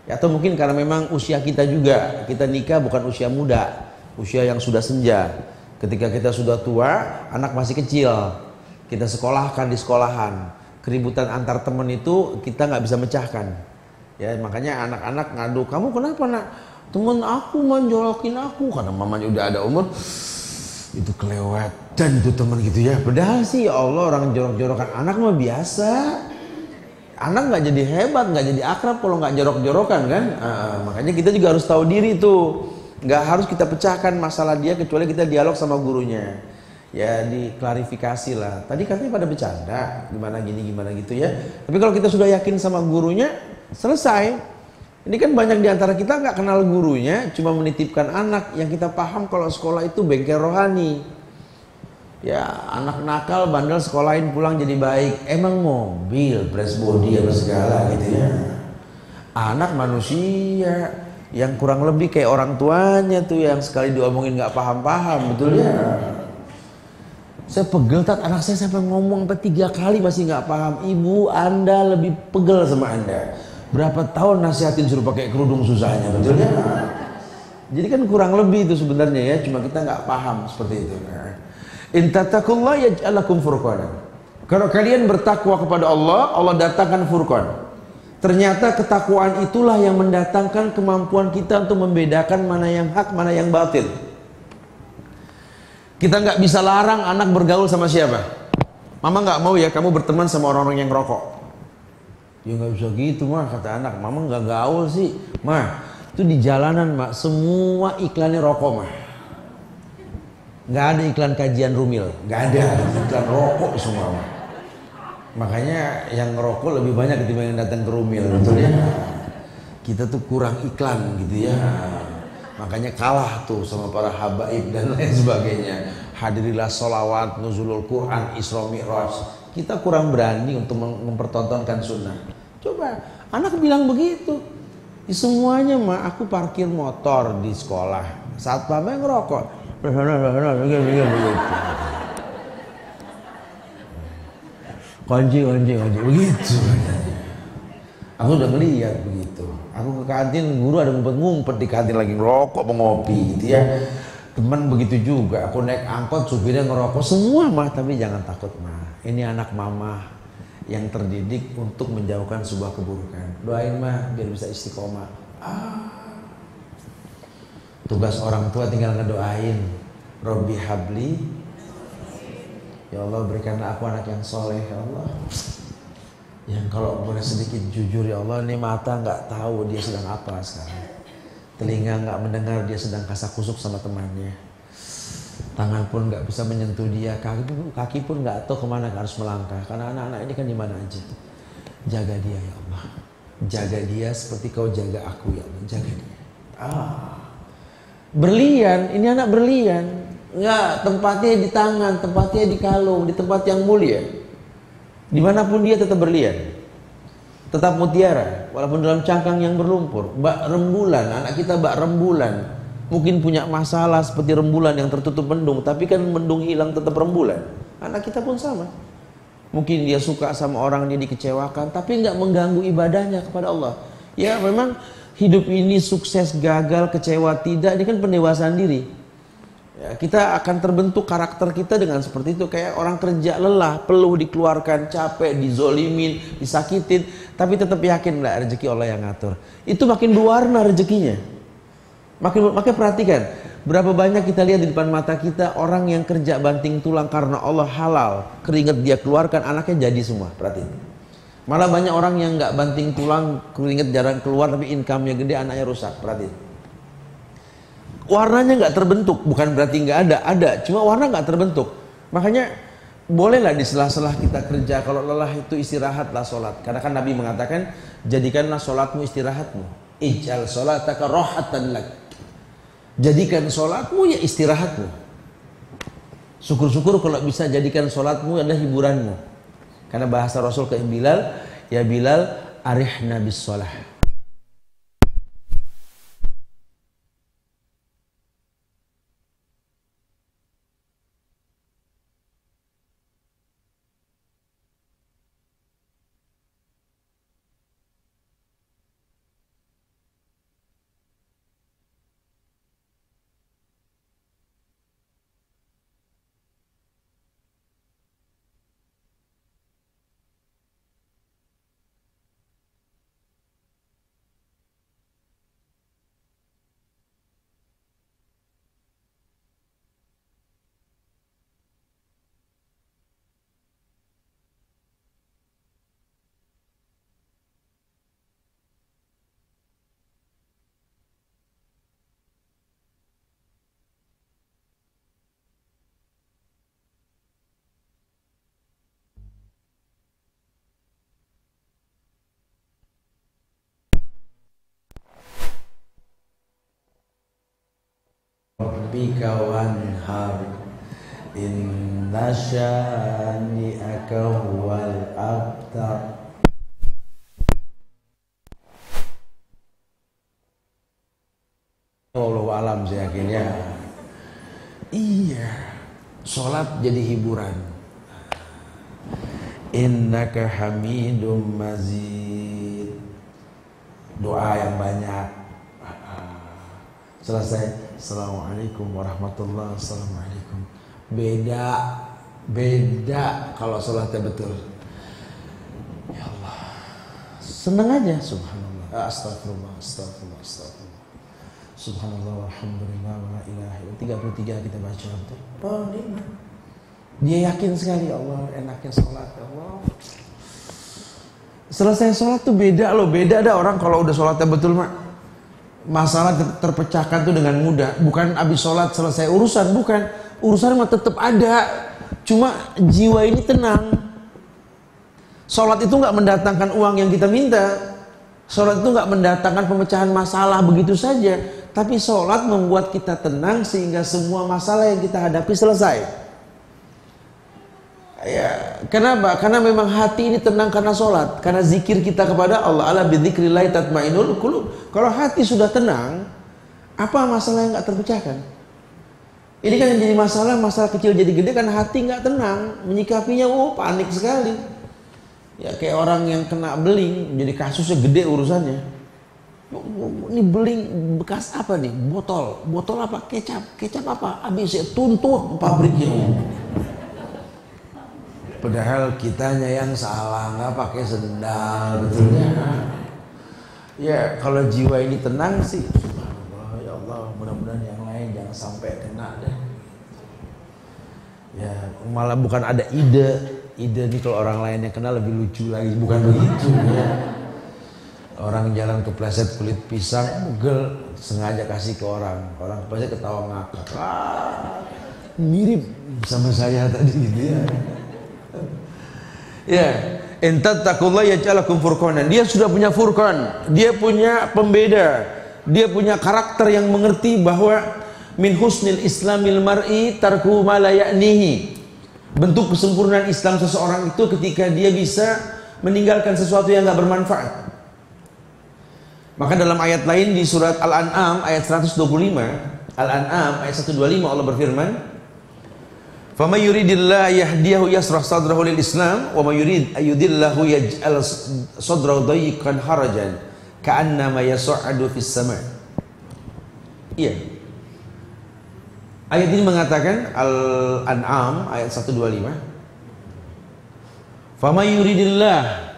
Ya, atau mungkin karena memang usia kita juga, kita nikah bukan usia muda, usia yang sudah senja. Ketika kita sudah tua, anak masih kecil, kita sekolahkan di sekolahan. Keributan antar teman itu kita nggak bisa mecahkan. Ya, makanya anak-anak ngadu, kamu kenapa nak? Temen aku menjorokin aku karena mamanya udah ada umur, itu kelewatan itu teman gitu ya. Padahal sih ya Allah orang jorok-jorokan anak mah biasa. Anak nggak jadi hebat, nggak jadi akrab kalau nggak jorok-jorokan kan. Makanya kita juga harus tahu diri tuh. Nggak harus kita pecahkan masalah dia kecuali kita dialog sama gurunya. ya diklarifikasi lah. Tadi katanya pada bercanda, gimana gini gimana gitu ya. Tapi kalau kita sudah yakin sama gurunya, selesai. Ini kan banyak di antara kita nggak kenal gurunya, cuma menitipkan anak. Yang kita paham kalau sekolah itu bengkel rohani. Ya anak nakal bandel sekolahin pulang jadi baik. Emang mobil press body apa segala gitu ya. Anak manusia yang kurang lebih kayak orang tuanya tuh, yang sekali diomongin nggak paham-paham, betul ya. Saya pegel tat, anak saya sampai ngomong sampai 3 kali masih nggak paham. Ibu Anda lebih pegel sama Anda. Berapa tahun nasihatin suruh pakai kerudung susahnya, betul ya. Jadi kan kurang lebih itu sebenarnya ya, cuma kita nggak paham seperti itu. In tattaqullaha yaj'al lakum furqana. Kalau kalian bertakwa kepada Allah, Allah datangkan furqan. Ternyata ketakwaan itulah yang mendatangkan kemampuan kita untuk membedakan mana yang hak, mana yang batil. Kita nggak bisa larang anak bergaul sama siapa. Mama nggak mau ya kamu berteman sama orang-orang yang rokok. Ya nggak bisa gitu mah, kata anak. Mama nggak gaul sih, mah. Itu di jalanan mah semua iklannya rokok mah. Nggak ada iklan kajian rumil, nggak ada, iklan rokok semua. Makanya yang ngerokok lebih banyak ketimbang yang datang ke rumil, betul ya. Kita tuh kurang iklan gitu ya. Makanya kalah tuh sama para habaib dan lain sebagainya. Hadirilah sholawat, nuzulul Quran, Isra Mi'raj. Kita kurang berani untuk mempertontonkan sunnah. Coba anak bilang begitu. Di semuanya mah aku parkir motor di sekolah, satpamnya ngerokok. Kunci begitu. Aku udah ngeliat begitu. Aku ke kantin, guru ada ngumpet-ngumpet di kantin lagi ngerokok, mengopi gitu ya. Teman begitu juga. Aku naik angkot, supirnya ngerokok, semua mah. Tapi jangan takut mah. Ini anak mama yang terdidik untuk menjauhkan sebuah keburukan. Doain mah biar bisa istiqomah. Tugas orang tua tinggal ngedoain. Robbi habli, ya Allah berikanlah aku anak yang soleh ya Allah. Yang kalau boleh sedikit jujur ya Allah, ini mata nggak tahu dia sedang apa sekarang. Telinga nggak mendengar dia sedang kasak-kusuk sama temannya. Tangan pun nggak bisa menyentuh dia, kaki pun nggak tahu kemana harus melangkah. Karena anak-anak ini kan di mana aja. Jaga dia ya Allah. Jaga dia seperti kau jaga aku ya Allah. Jaga dia. Berlian, ini anak berlian. Enggak, tempatnya di tangan, tempatnya di kalung, di tempat yang mulia. Dimanapun dia tetap berlian, tetap mutiara, walaupun dalam cangkang yang berlumpur. Bak rembulan, anak kita bak rembulan. Mungkin punya masalah seperti rembulan yang tertutup mendung, tapi kan mendung hilang tetap rembulan. Anak kita pun sama. Mungkin dia suka sama orang, dia dikecewakan, tapi nggak mengganggu ibadahnya kepada Allah. Ya memang hidup ini sukses, gagal, kecewa, tidak, ini kan pendewasaan diri. Ya, kita akan terbentuk karakter kita dengan seperti itu. Kayak orang kerja lelah, peluh dikeluarkan, capek, dizolimin, disakitin, tapi tetap yakin lah rezeki Allah yang ngatur. Itu makin berwarna rezekinya. Makin perhatikan, berapa banyak kita lihat di depan mata kita orang yang kerja banting tulang karena Allah halal, keringat dia keluarkan, anaknya jadi semua. Perhatiin. Malah banyak orang yang nggak banting tulang, keringat jarang keluar, tapi income-nya gede, anaknya rusak. Perhatiin. Warnanya nggak terbentuk, bukan berarti nggak ada, cuma warna nggak terbentuk. Makanya bolehlah di sela-sela kita kerja, kalau lelah itu istirahatlah sholat. Karena kan Nabi mengatakan, jadikanlah sholatmu istirahatmu. Ij'al sholataka rohatan lak. Jadikan sholatmu ya istirahatmu. Syukur-syukur kalau bisa jadikan sholatmu adalah hiburanmu. Karena bahasa Rasul ke Bilal, ya Bilal, arihna bis sholah. rabbika wanhar inna syani'aka huwal abtar. Wallahu alam, saya yakin ya. Iya, sholat jadi hiburan. Innaka hamidum mazid. Doa yang banyak. Selesai. Assalamualaikum warahmatullahi wabarakatuh. Assalamualaikum. Beda kalau sholatnya betul. Ya Allah, senang aja. Subhanallah, astagfirullah, astagfirullah, astagfirullah. Subhanallah, alhamdulillah, wa la ilaha illallah. 33 kita baca untuk penikmat. Dia yakin sekali, Allah enaknya sholat, Allah. Selesai sholat tuh beda loh, beda ada orang kalau udah sholatnya betul mak. Masalah terpecahkan tuh dengan mudah. Bukan abis sholat selesai urusan, bukan. Urusan mah tetap ada. Cuma jiwa ini tenang. Sholat itu nggak mendatangkan uang yang kita minta. Sholat itu nggak mendatangkan pemecahan masalah begitu saja. Tapi sholat membuat kita tenang sehingga semua masalah yang kita hadapi selesai. Ya, kenapa? Karena memang hati ini tenang karena sholat, karena zikir kita kepada Allah. Ala bidzikrillah tatmainnul qulub. Kalau hati sudah tenang, apa masalah yang nggak terpecahkan? Ini kan yang jadi masalah kecil jadi gede kan hati nggak tenang, menyikapinya panik sekali. Ya kayak orang yang kena beling, jadi kasusnya gede urusannya. Ini beling bekas apa nih? Botol apa? Kecap apa? Habis ya tuntut pabriknya. Padahal kitanya yang salah, nggak pakai sendal, betulnya. Ya kalau jiwa ini tenang sih, subhanallah, ya Allah, mudah-mudahan yang lain jangan sampai kena deh. Ya malah bukan ada ide nih kalau orang lain yang kena lebih lucu lagi, bukan begitu ya. Orang jalan kepleset kulit pisang, mugel, sengaja kasih ke orang pasti ketawa ngakak. Mirip sama saya tadi gitu ya. Ya, entat takullah yaj'alakum furqanan. Dia sudah punya furqan, dia punya pembeda, dia punya karakter yang mengerti bahwa min husnil islamil mar'i tarku ma la ya'nihi. Bentuk kesempurnaan Islam seseorang itu ketika dia bisa meninggalkan sesuatu yang enggak bermanfaat. Maka dalam ayat lain di surat Al-An'am ayat 125, Al-An'am ayat 125 Allah berfirman, "Faman yuridillahu yahdiyahu yasrah sadrahu lil Islam wa may yurid ayyudillahu yaj'al sadrahu dayyqan harajan ka'annama yas'adu fis sama'." Iya. Ayat ini mengatakan Al-An'am ayat 125. "Faman yuridillah",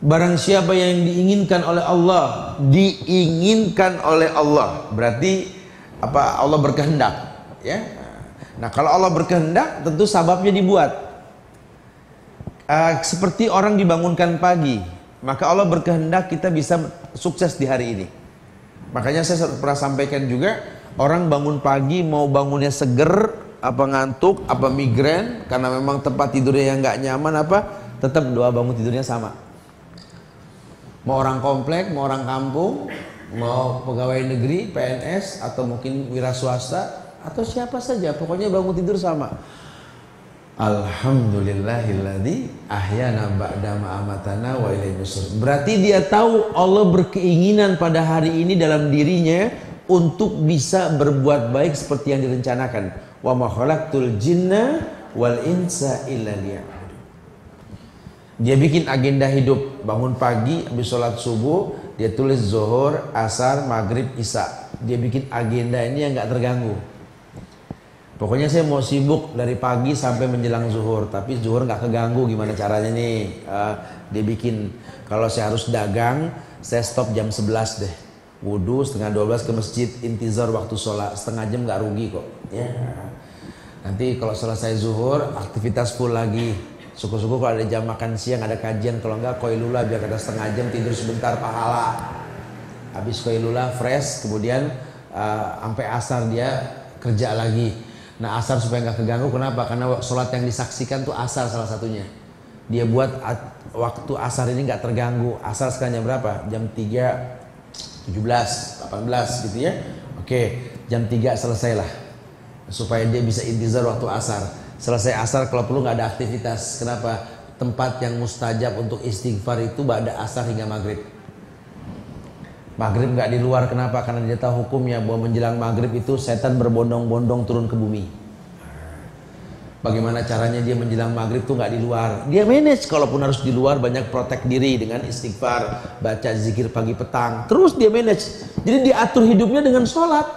barang siapa yang diinginkan oleh Allah, diinginkan oleh Allah, berarti apa? Allah berkehendak, ya. Nah, kalau Allah berkehendak, tentu sababnya dibuat. Seperti orang dibangunkan pagi, maka Allah berkehendak kita bisa sukses di hari ini. Makanya saya pernah sampaikan juga, orang bangun pagi mau bangunnya seger, apa ngantuk, apa migrain, karena memang tempat tidurnya yang nggak nyaman, apa tetap doa bangun tidurnya sama. Mau orang komplek, mau orang kampung, mau pegawai negeri, PNS, atau mungkin wira swasta, atau siapa saja, pokoknya bangun tidur sama. Alhamdulillahilladzi ahyana ba'da ma amatana wa ilaihi nusyur. Berarti dia tahu Allah berkeinginan pada hari ini dalam dirinya untuk bisa berbuat baik seperti yang direncanakan. Wa ma khalaqtul jinna wal insa illa liya'budun. Dia bikin agenda hidup, bangun pagi, habis sholat subuh, dia tulis zuhur, asar, maghrib, isya. Dia bikin agenda ini yang gak terganggu. Pokoknya saya mau sibuk dari pagi sampai menjelang zuhur, tapi zuhur gak keganggu, gimana caranya nih? Dia bikin, kalau saya harus dagang, saya stop jam 11 deh. Wudhu, setengah 12 ke masjid, intizar waktu sholat, setengah jam gak rugi kok. Ya. Nanti kalau selesai zuhur, aktivitas full lagi. Syukur-syukur kalau ada jam makan siang, ada kajian. Kalau enggak koilula, biar ada setengah jam tidur sebentar, pahala. Habis koilula fresh, kemudian sampai asar dia kerja lagi. Nah asar supaya nggak keganggu, kenapa? Karena sholat yang disaksikan tuh asar salah satunya. Dia buat waktu asar ini nggak terganggu. Asar sekarang jam berapa? Jam 3, 17, 18 gitu ya. Oke, jam 3 selesailah. supaya dia bisa intizar waktu asar. Selesai asar kalau perlu nggak ada aktivitas. Kenapa? Tempat yang mustajab untuk istighfar itu ba'da asar hingga maghrib. Maghrib nggak di luar. Kenapa? Karena dia tahu hukumnya bahwa menjelang maghrib itu setan berbondong-bondong turun ke bumi. Bagaimana caranya dia menjelang maghrib tuh nggak di luar. Dia manage, kalaupun harus di luar banyak protek diri dengan istighfar, baca zikir pagi petang. Terus dia manage. Jadi dia atur hidupnya dengan sholat.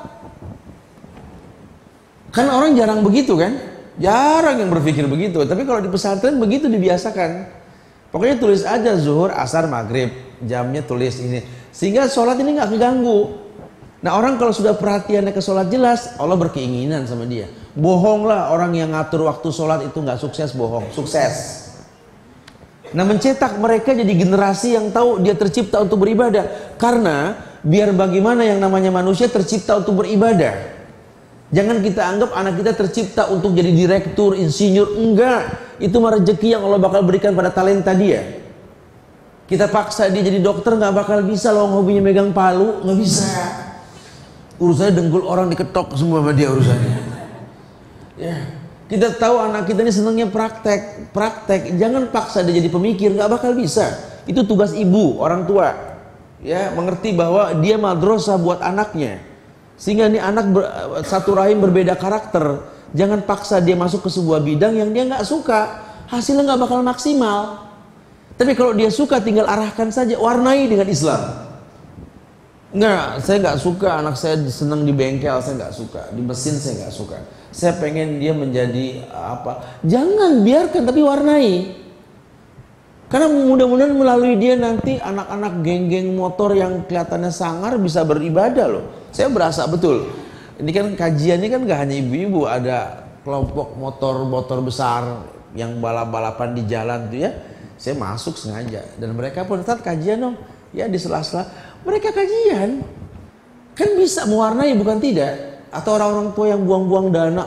Karena orang jarang begitu kan, jarang yang berpikir begitu. Tapi kalau di pesantren begitu dibiasakan. Pokoknya tulis aja zuhur, asar, maghrib, jamnya tulis ini, sehingga sholat ini nggak keganggu. Nah orang kalau sudah perhatiannya ke sholat jelas, Allah berkeinginan sama dia. Bohonglah orang yang ngatur waktu sholat itu nggak sukses, bohong. Sukses. Nah mencetak mereka jadi generasi yang tahu dia tercipta untuk beribadah. Karena biar bagaimana yang namanya manusia tercipta untuk beribadah. Jangan kita anggap anak kita tercipta untuk jadi direktur, insinyur. Enggak. Itu rezeki yang Allah bakal berikan pada talenta dia. Kita paksa dia jadi dokter nggak bakal bisa loh, hobinya megang palu, nggak bisa. Urusannya dengkul orang diketok semua sama dia urusannya. Ya, kita tahu anak kita ini senangnya praktek. Jangan paksa dia jadi pemikir, nggak bakal bisa. Itu tugas ibu, orang tua. Ya, mengerti bahwa dia madrasah buat anaknya. Sehingga ini anak satu rahim berbeda karakter. Jangan paksa dia masuk ke sebuah bidang yang dia nggak suka. Hasilnya nggak bakal maksimal. Tapi kalau dia suka, tinggal arahkan saja, warnai dengan Islam. Nggak, saya nggak suka anak saya senang di bengkel, saya nggak suka. Di mesin saya nggak suka. Saya pengen dia menjadi apa? Jangan, biarkan, tapi warnai. Karena mudah-mudahan melalui dia nanti anak-anak geng-geng motor yang kelihatannya sangar bisa beribadah loh. Saya berasa betul. Ini kan kajiannya kan gak hanya ibu-ibu, ada kelompok motor besar yang balap-balapan di jalan tuh ya. Saya masuk sengaja dan mereka pun tetap kajian dong. Ya di sela-sela mereka kajian. Kan bisa mewarnai, bukan tidak. Atau orang-orang tua yang buang-buang dana,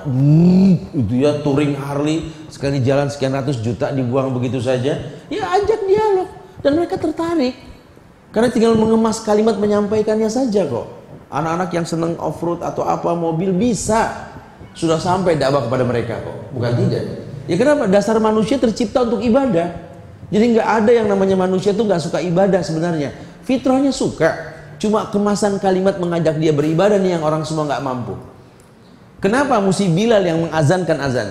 itu ya, touring Harley, sekali jalan sekian ratus juta dibuang begitu saja. Ya ajak dialog dan mereka tertarik. Karena tinggal mengemas kalimat menyampaikannya saja kok. Anak-anak yang senang off-road atau apa mobil bisa. Sudah sampai dakwah kepada mereka kok, bukan tidak. Ya kenapa? Dasar manusia tercipta untuk ibadah. Jadi nggak ada yang namanya manusia tuh nggak suka ibadah sebenarnya. Fitrahnya suka. Cuma kemasan kalimat mengajak dia beribadah nih yang orang semua nggak mampu. Kenapa mesti Bilal yang mengazankan azan?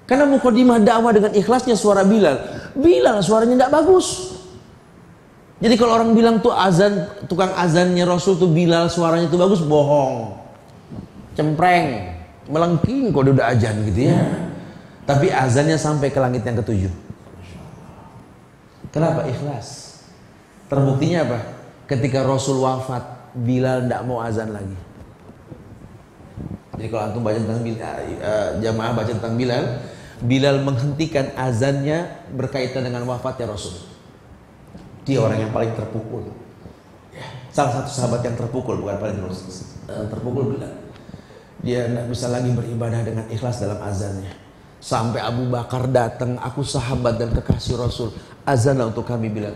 Karena mukadimah dakwah dengan ikhlasnya suara Bilal. Bilal suaranya nggak bagus. Jadi kalau orang bilang tuh azan, tukang azannya Rasul tuh Bilal suaranya tuh bagus, bohong. Cempreng, melengking kok udah azan gitu ya. Tapi azannya sampai ke langit yang ketujuh. Kenapa? Ikhlas. Terbuktinya apa? Ketika Rasul wafat, Bilal tidak mau azan lagi. Jadi kalau antum baca tentang jamaah baca tentang Bilal, Bilal menghentikan azannya berkaitan dengan wafatnya Rasul. Dia orang yang paling terpukul. Salah satu sahabat yang terpukul, bukan paling terpukul Bilal. Dia tidak bisa lagi beribadah dengan ikhlas dalam azannya. Sampai Abu Bakar datang, aku sahabat dan kekasih Rasul, azanlah untuk kami Bilal.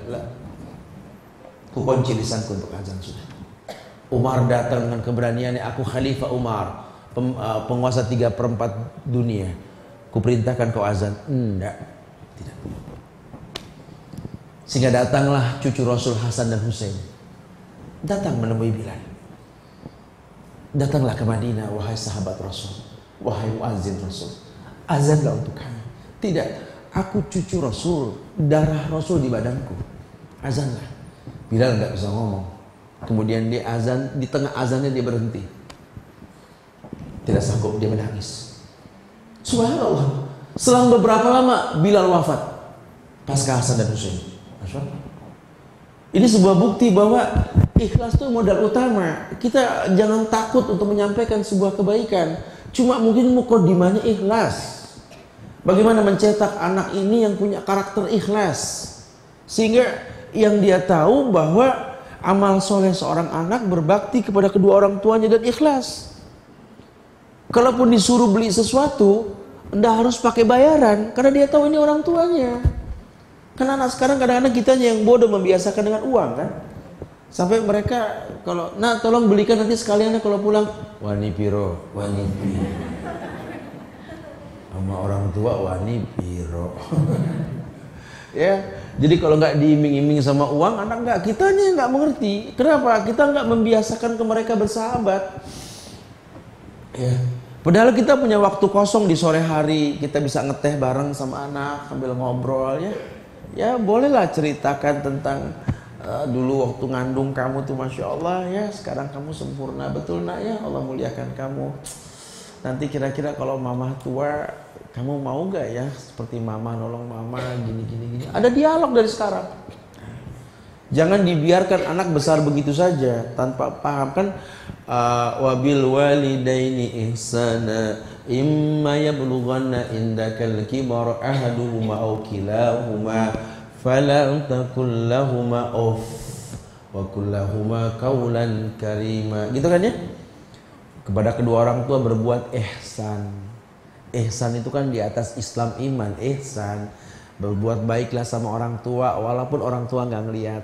Ku kunci lisanku untuk azan sudah. Umar datang dengan keberaniannya, aku Khalifah Umar, penguasa 3/4 dunia. Ku perintahkan kau azan. Tidak. Sehingga datanglah cucu Rasul Hasan dan Husain. Datang menemui Bilal. Datanglah ke Madinah, wahai sahabat Rasul, wahai muazzin Rasul, azanlah untuk kami. Tidak, aku cucu Rasul, darah Rasul di badanku. Azanlah. Bilal nggak bisa ngomong. Kemudian dia azan, di tengah azannya dia berhenti. Tidak sanggup, dia menangis. Subhanallah. Selang beberapa lama Bilal wafat. Pasca Hasan dan Husain. Ini sebuah bukti bahwa ikhlas itu modal utama. Kita jangan takut untuk menyampaikan sebuah kebaikan. Cuma mungkin mukadimahnya ikhlas. Bagaimana mencetak anak ini yang punya karakter ikhlas, sehingga yang dia tahu bahwa amal soleh seorang anak berbakti kepada kedua orang tuanya dan ikhlas. Kalaupun disuruh beli sesuatu, nggak harus pakai bayaran, karena dia tahu ini orang tuanya. Karena anak sekarang kadang-kadang kitanya yang bodoh membiasakan dengan uang kan. Sampai mereka kalau, nah tolong belikan nanti sekalian kalau pulang. Wani piro, wani piro. Sama orang tua wani piro. Ya, jadi kalau nggak diiming-iming sama uang, anak nggak, kitanya nggak mengerti. Kenapa? Kita nggak membiasakan ke mereka bersahabat. Ya. Padahal kita punya waktu kosong di sore hari, kita bisa ngeteh bareng sama anak sambil ngobrol ya. Ya bolehlah ceritakan tentang dulu waktu ngandung kamu tuh Masya Allah ya, sekarang kamu sempurna betul nak ya, Allah muliakan kamu. Nanti kira-kira kalau mama tua, kamu mau gak ya seperti mama, nolong mama gini. Ada dialog dari sekarang. Jangan dibiarkan anak besar begitu saja tanpa paham kan. Wabil walidaini ihsana imma yablughanna indakal kibar ahaduhuma aw kilahuma fala taqul lahumā uff wa qul lahumā qawlan karīmā. Gitu kan ya? Kepada kedua orang tua berbuat ihsan. Ihsan itu kan di atas Islam iman, ihsan. Berbuat baiklah sama orang tua walaupun orang tua nggak ngelihat.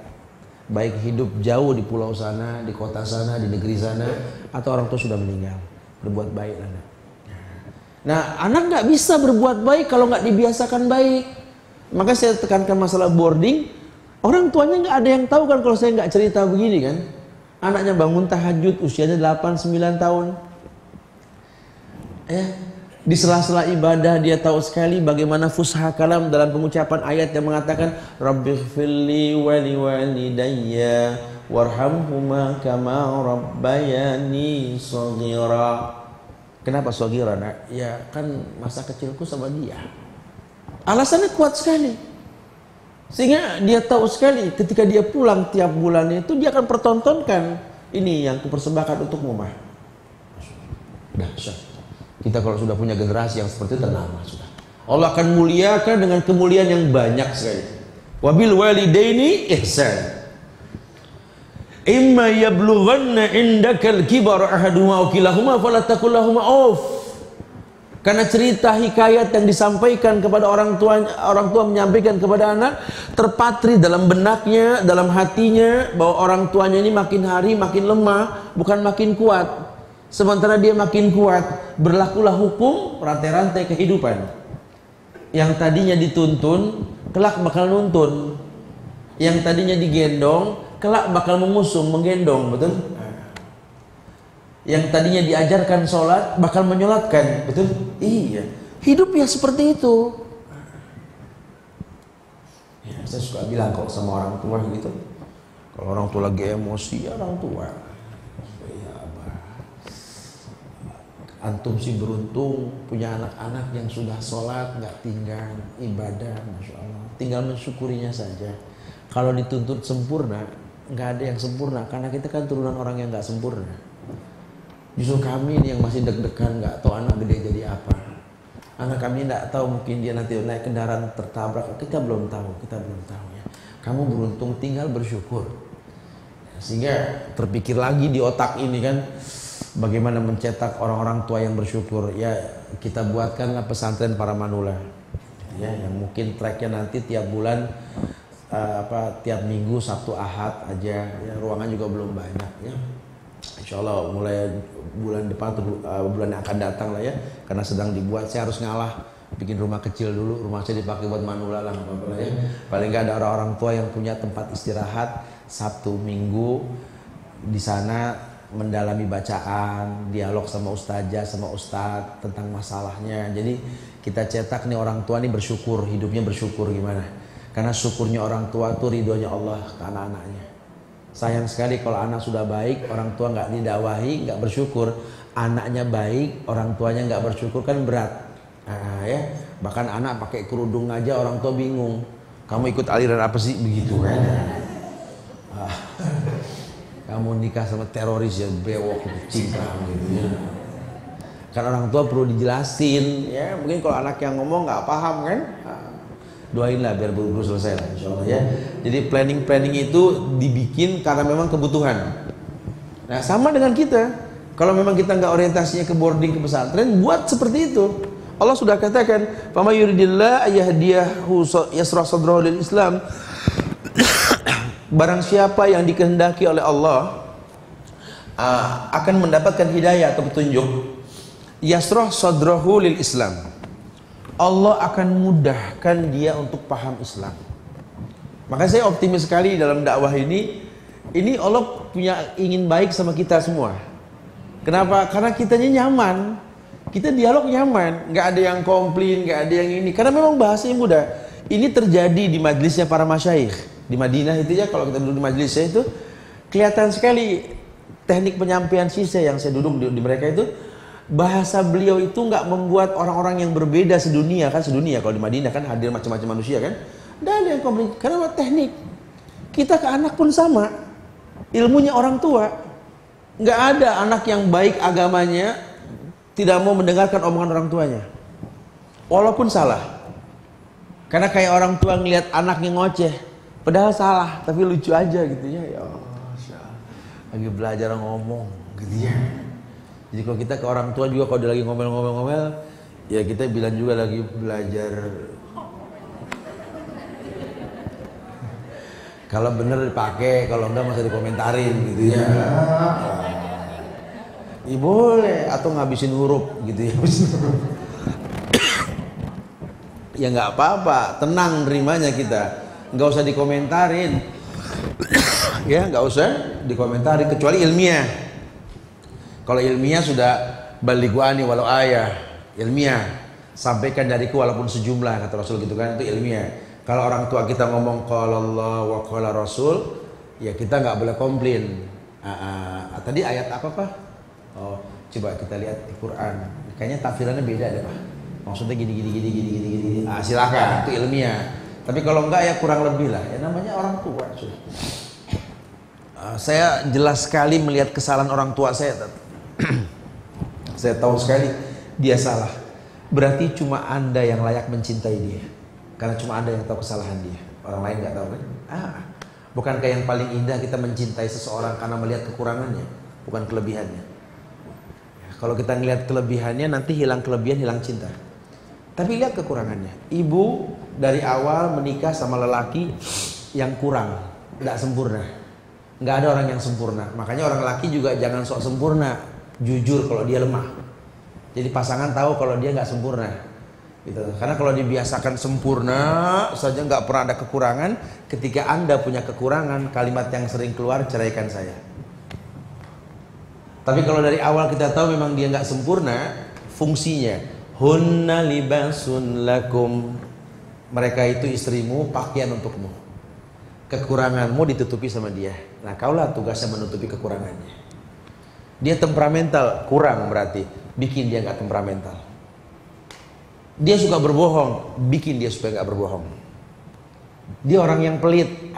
Baik hidup jauh di pulau sana, di kota sana, di negeri sana, atau orang tua sudah meninggal. Berbuat baik anak. Nah, anak nggak bisa berbuat baik kalau nggak dibiasakan baik. Maka saya tekankan masalah boarding. Orang tuanya nggak ada yang tahu kan kalau saya nggak cerita begini kan. Anaknya bangun tahajud usianya 8-9 tahun. Di sela-sela ibadah dia tahu sekali bagaimana fusha kalam dalam pengucapan ayat yang mengatakan Rabbighfirli wa liwalidayya warhamhuma kama rabbayani shaghira. Kenapa shaghira nak? Ya kan masa kecilku sama dia. Alasannya kuat sekali. Sehingga dia tahu sekali ketika dia pulang tiap bulan itu dia akan pertontonkan, ini yang kupersembahkan untukmu mah. Dahsyat. Kita kalau sudah punya generasi yang seperti itu tenang sudah. Allah akan muliakan dengan kemuliaan yang banyak sekali. Wabil walidaini ihsan. Imma yablughanna indakal kibar ahaduhuma aw kilahuma fala taqul lahumā uff. Karena cerita hikayat yang disampaikan kepada orang tua menyampaikan kepada anak terpatri dalam benaknya, dalam hatinya bahwa orang tuanya ini makin hari makin lemah, bukan makin kuat. Sementara dia makin kuat, berlakulah hukum rantai-rantai kehidupan. Yang tadinya dituntun, kelak bakal nuntun. Yang tadinya digendong, kelak bakal mengusung, menggendong, betul? Yang tadinya diajarkan sholat, bakal menyolatkan, betul? Iya, hidup ya seperti itu. Ya, saya suka bilang kok sama orang tua gitu. Kalau orang tua lagi emosi, ya orang tua. Antum sih beruntung punya anak-anak yang sudah sholat, nggak tinggal ibadah, Masya Allah. Tinggal mensyukurinya saja. Kalau dituntut sempurna, nggak ada yang sempurna. Karena kita kan turunan orang yang nggak sempurna. Justru kami ini yang masih deg-degan, nggak tahu anak gede jadi apa. Anak kami nggak tahu, mungkin dia nanti naik kendaraan tertabrak. Kita belum tahu ya. Kamu beruntung, tinggal bersyukur. Sehingga terpikir lagi di otak ini kan. Bagaimana mencetak orang-orang tua yang bersyukur? Ya kita buatkanlah pesantren para manula. Ya, yang mungkin tracknya nanti tiap bulan, tiap minggu Sabtu Ahad aja. Ya, ruangan juga belum banyak. Ya, Insya Allah mulai bulan depan atau bulan yang akan datang lah ya. Karena sedang dibuat, saya harus ngalah bikin rumah kecil dulu. Rumah saya dipakai buat manula lah, apa-apa ya. Paling nggak ada orang-orang tua yang punya tempat istirahat Sabtu Minggu di sana. Mendalami bacaan, dialog sama ustazah, sama ustadz tentang masalahnya. Jadi kita cetak nih orang tua nih bersyukur, hidupnya bersyukur gimana. Karena syukurnya orang tua itu ridhonya Allah ke anak-anaknya. Sayang sekali kalau anak sudah baik, orang tua nggak didakwahi, nggak bersyukur. Anaknya baik, orang tuanya nggak bersyukur kan berat. Ya, bahkan anak pakai kerudung aja orang tua bingung. Kamu ikut aliran apa sih begitu kan? Kamu nikah sama teroris ya, bewok cingkrang gitu ya. Karena orang tua perlu dijelasin ya. Mungkin kalau anak yang ngomong nggak paham kan, doainlah biar buru-buru selesai lah insya Allah ya. Jadi planning itu dibikin karena memang kebutuhan. Nah sama dengan kita, kalau memang kita nggak orientasinya ke boarding, ke pesantren, buat seperti itu. Allah sudah katakan, "Fama yuridillah ayyahdiyahu yasrah sadrahu lil Islam." Barang siapa yang dikehendaki oleh Allah akan mendapatkan hidayah atau petunjuk, yasrah sadrahu lil Islam, Allah akan mudahkan dia untuk paham Islam. Maka saya optimis sekali dalam dakwah ini Allah punya ingin baik sama kita semua. Kenapa? Karena kitanya nyaman, kita dialog nyaman, nggak ada yang komplain, nggak ada yang ini, karena memang bahasanya mudah. Ini terjadi di majelisnya para masyayikh di Madinah itu ya. Kalau kita duduk di majelisnya itu kelihatan sekali teknik penyampaian sisa yang saya duduk di mereka itu. Bahasa beliau itu nggak membuat orang-orang yang berbeda sedunia, kan sedunia kalau di Madinah kan hadir macam-macam manusia kan, nggak ada yang komplain. Karena teknik kita ke anak pun sama, ilmunya orang tua. Nggak ada anak yang baik agamanya tidak mau mendengarkan omongan orang tuanya, walaupun salah. Karena kayak orang tua ngelihat anaknya ngoceh, padahal salah, tapi lucu aja gitu ya. Ya Allah, lagi belajar ngomong gitu ya. Jadi kalau kita ke orang tua juga kalau dia lagi ngomel-ngomel, ya kita bilang juga lagi belajar. Kalau bener dipakai, kalau enggak masa dikomentarin gitu ya. Ya boleh, atau ngabisin huruf gitu ya. Ya nggak apa-apa, tenang nerimanya kita, nggak usah dikomentarin. Ya nggak usah dikomentari kecuali ilmiah. Kalau ilmiah sudah baliguani walau ayah, ilmiah, sampaikan dariku walaupun sejumlah, kata Rasul gitu kan, itu ilmiah. Kalau orang tua kita ngomong qala Allah wa qala Rasul, ya kita nggak boleh komplain. Tadi ayat apa Pak? Oh, coba kita lihat di Quran. Kayaknya tafsirannya beda deh Pak. Maksudnya gini. Silakan, itu ilmiah. Tapi kalau enggak ya kurang lebih lah. Ya namanya orang tua. Saya jelas sekali melihat kesalahan orang tua saya. Saya tahu sekali dia salah. Berarti cuma Anda yang layak mencintai dia. Karena cuma Anda yang tahu kesalahan dia. Orang lain nggak tahu kan? Bukankah yang paling indah kita mencintai seseorang karena melihat kekurangannya, bukan kelebihannya. Kalau kita ngelihat kelebihannya, nanti hilang kelebihan, hilang cinta. Tapi lihat kekurangannya. Ibu dari awal menikah sama lelaki yang kurang, nggak sempurna. Nggak ada orang yang sempurna. Makanya orang laki juga jangan sok sempurna, jujur kalau dia lemah. Jadi pasangan tahu kalau dia nggak sempurna. Gitu. Karena kalau dibiasakan sempurna saja, nggak pernah ada kekurangan. Ketika Anda punya kekurangan, kalimat yang sering keluar, ceraikan saya. Tapi kalau dari awal kita tahu memang dia nggak sempurna, fungsinya hunna libasun lakum, mereka itu istrimu, pakaian untukmu. Kekuranganmu ditutupi sama dia. Nah, kaulah tugasnya menutupi kekurangannya. Dia temperamental, kurang berarti bikin dia nggak temperamental. Dia suka berbohong, bikin dia supaya nggak berbohong. Dia orang yang pelit,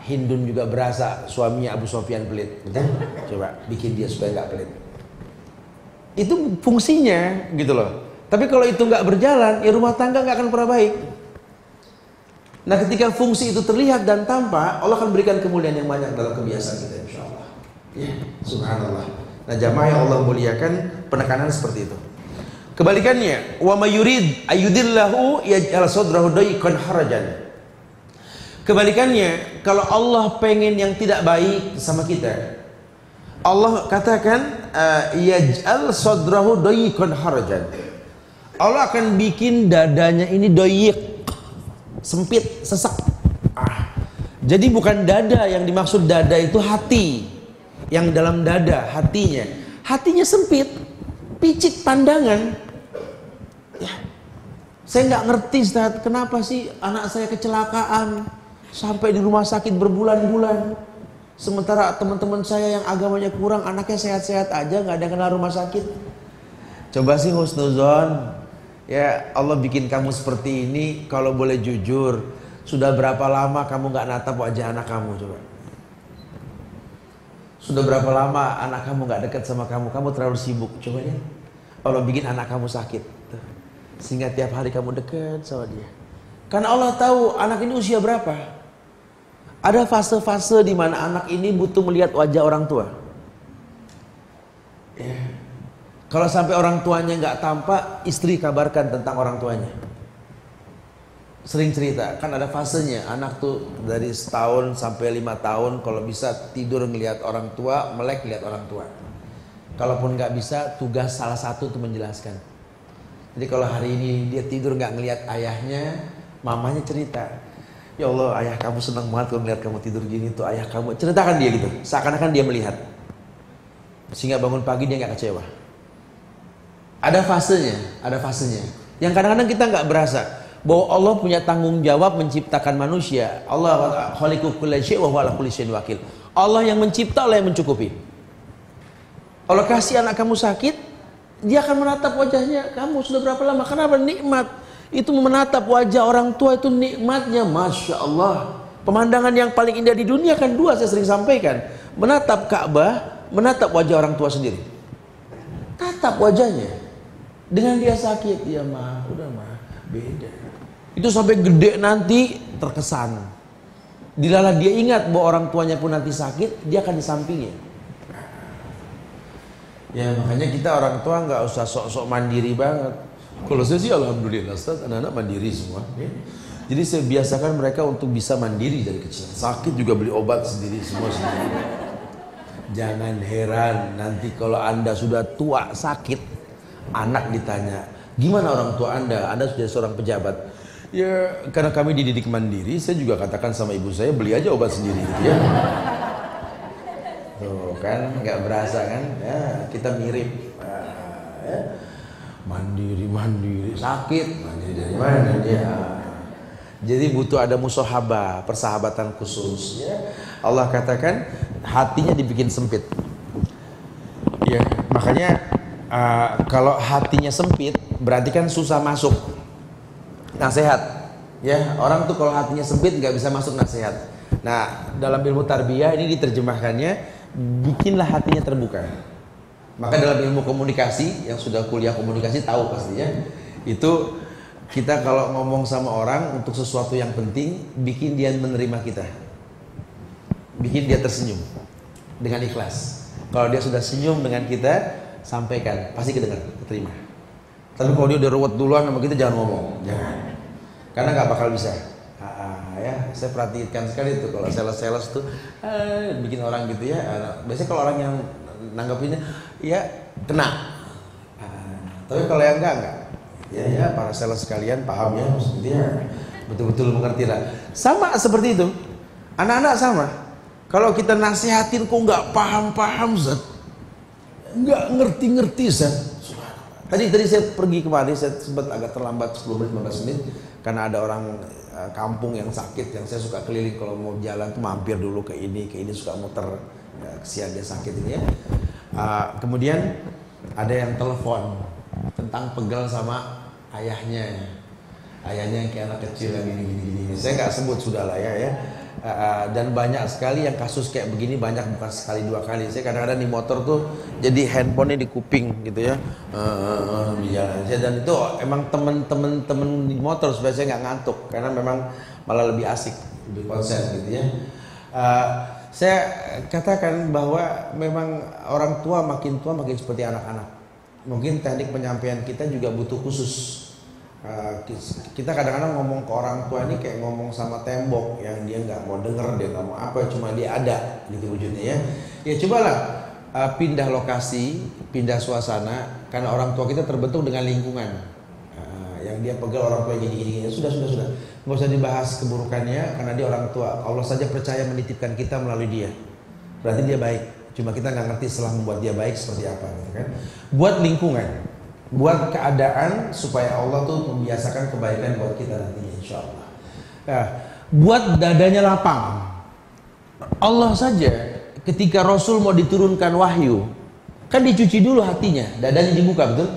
Hindun juga berasa suaminya Abu Sofyan pelit, betul? Coba bikin dia supaya nggak pelit. Itu fungsinya, gitu loh. Tapi kalau itu nggak berjalan, ya rumah tangga nggak akan pernah baik. Nah, ketika fungsi itu terlihat dan tampak, Allah akan berikan kemuliaan yang banyak dalam kebiasaan kita, insya Allah. Ya, subhanallah. Nah, jamaah yang Allah muliakan, penekanan seperti itu. Kebalikannya, wa may yurid ayyudillahu yaj'al sadrahu dayqan harajan. Kebalikannya, kalau Allah pengen yang tidak baik sama kita, Allah katakan yaj'al sadrahu dayqan harajan. Allah akan bikin dadanya ini doyik, sempit, sesak. Jadi bukan dada yang dimaksud, dada itu hati. Yang dalam dada, hatinya. Hatinya sempit, picik pandangan. Ya. Saya nggak ngerti Ustaz, kenapa sih anak saya kecelakaan sampai di rumah sakit berbulan-bulan. Sementara teman-teman saya yang agamanya kurang, anaknya sehat-sehat aja, nggak ada yang kena rumah sakit. Coba sih husnuzon. Ya Allah bikin kamu seperti ini, kalau boleh jujur, sudah berapa lama kamu gak natap wajah anak kamu? Coba. Sudah berapa lama anak kamu gak dekat sama kamu? Kamu terlalu sibuk. Coba lihat, Allah bikin anak kamu sakit, sehingga tiap hari kamu dekat sama dia. Karena Allah tahu anak ini usia berapa. Ada fase-fase di mana anak ini butuh melihat wajah orang tua. Ya. Kalau sampai orang tuanya nggak tampak, istri kabarkan tentang orang tuanya. sering cerita, kan ada fasenya anak tuh dari setahun sampai 5 tahun kalau bisa tidur ngelihat orang tua, melek lihat orang tua. Kalaupun nggak bisa, tugas salah satu untuk menjelaskan. Jadi kalau hari ini dia tidur nggak ngelihat ayahnya, mamanya cerita, ya Allah, ayah kamu senang banget kalau ngelihat kamu tidur gini tuh ayah kamu. Ceritakan dia gitu, seakan-akan dia melihat, sehingga bangun pagi dia nggak kecewa. Ada fasenya. Yang kadang-kadang kita nggak berasa bahwa Allah punya tanggung jawab menciptakan manusia. Allah khaliqu kulli syai' wa huwa ala kulli syai'in wakil. Allah yang mencipta, Allah yang mencukupi. Allah kasih anak kamu sakit, dia akan menatap wajahnya kamu sudah berapa lama. Kenapa? Nikmat. Itu menatap wajah orang tua itu nikmatnya, Masya Allah. Pemandangan yang paling indah di dunia kan dua, saya sering sampaikan. Menatap Ka'bah, menatap wajah orang tua sendiri. Tatap wajahnya. Dengan dia sakit, ya mah, udah mah, beda. Itu sampai gede nanti terkesan. Dilala dia ingat bahwa orang tuanya pun nanti sakit, dia akan di sampingnya. Ya makanya kita orang tua nggak usah sok-sok mandiri banget. Kalau saya sih alhamdulillah Ustaz, anak-anak mandiri semua. Ya. Jadi saya biasakan mereka untuk bisa mandiri dari kecil. Sakit juga beli obat sendiri, semua sendiri. Jangan heran nanti kalau Anda sudah tua sakit, anak ditanya, gimana orang tua Anda? Anda sudah seorang pejabat. Ya karena kami dididik mandiri, saya juga katakan sama ibu saya, beli aja obat sendiri gitu ya. Tuh kan nggak berasa kan? Ya, kita mirip. Ya. Mandiri sakit, mandiri dari mana dia? Jadi butuh ada musahabah, persahabatan khusus. Ya. Allah katakan hatinya dibikin sempit. Ya makanya kalau hatinya sempit berarti kan susah masuk nasihat. Ya orang tuh kalau hatinya sempit nggak bisa masuk nasihat. Nah dalam ilmu tarbiyah ini diterjemahkannya, bikinlah hatinya terbuka. Maka dalam ilmu komunikasi, yang sudah kuliah komunikasi tahu pastinya, itu kita kalau ngomong sama orang untuk sesuatu yang penting, bikin dia menerima kita, bikin dia tersenyum dengan ikhlas. Kalau dia sudah senyum dengan kita, sampaikan, pasti kedengar, keterima. Tapi kalau dia udah ruwet duluan sama kita, jangan ngomong, jangan, karena nggak bakal bisa. Ya, saya perhatikan sekali tuh kalau sales tuh bikin orang gitu ya. Biasanya kalau orang yang nanggapinnya ya kena. Tapi kalau yang enggak. Ya para sales sekalian paham ya, maksudnya betul-betul mengerti lah. Sama seperti itu. Anak-anak sama. Kalau kita nasihatin kok nggak paham-paham Zat. Nggak ngerti-ngerti Zat. Tadi saya pergi kemari, saya sempat agak terlambat 10 menit 15 menit karena ada orang kampung yang sakit, yang saya suka keliling kalau mau jalan tuh mampir dulu ke ini suka muter, ya, kesian dia sakit ini ya. Kemudian ada yang telepon tentang pegel sama ayahnya yang kayak anak kecil yang gini. Saya nggak sebut sudah lah ya. Dan banyak sekali yang kasus kayak begini, banyak, bukan sekali dua kali. Saya kadang-kadang di motor tuh jadi handphonenya di kuping gitu ya, di jalan. Dan itu emang temen di motor supaya saya nggak ngantuk, karena memang malah lebih asik, lebih konsen gitu ya. Saya katakan bahwa memang orang tua makin seperti anak-anak. Mungkin teknik penyampaian kita juga butuh khusus. Kita kadang-kadang ngomong ke orang tua ini kayak ngomong sama tembok yang dia nggak mau denger, dia nggak mau apa, cuma dia ada gitu wujudnya ya. Ya cobalah pindah lokasi, pindah suasana, karena orang tua kita terbentuk dengan lingkungan. Yang dia pegal orang tua gini. Sudah. Nggak usah dibahas keburukannya, karena dia orang tua. Allah saja percaya menitipkan kita melalui dia. Berarti dia baik. Cuma kita nggak ngerti setelah membuat dia baik seperti apa, gitu kan? Buat lingkungan, buat keadaan supaya Allah tuh membiasakan kebaikan buat kita nantinya, insya Allah. Nah, buat dadanya lapang. Allah saja ketika Rasul mau diturunkan wahyu, kan dicuci dulu hatinya, dadanya dibuka, betul?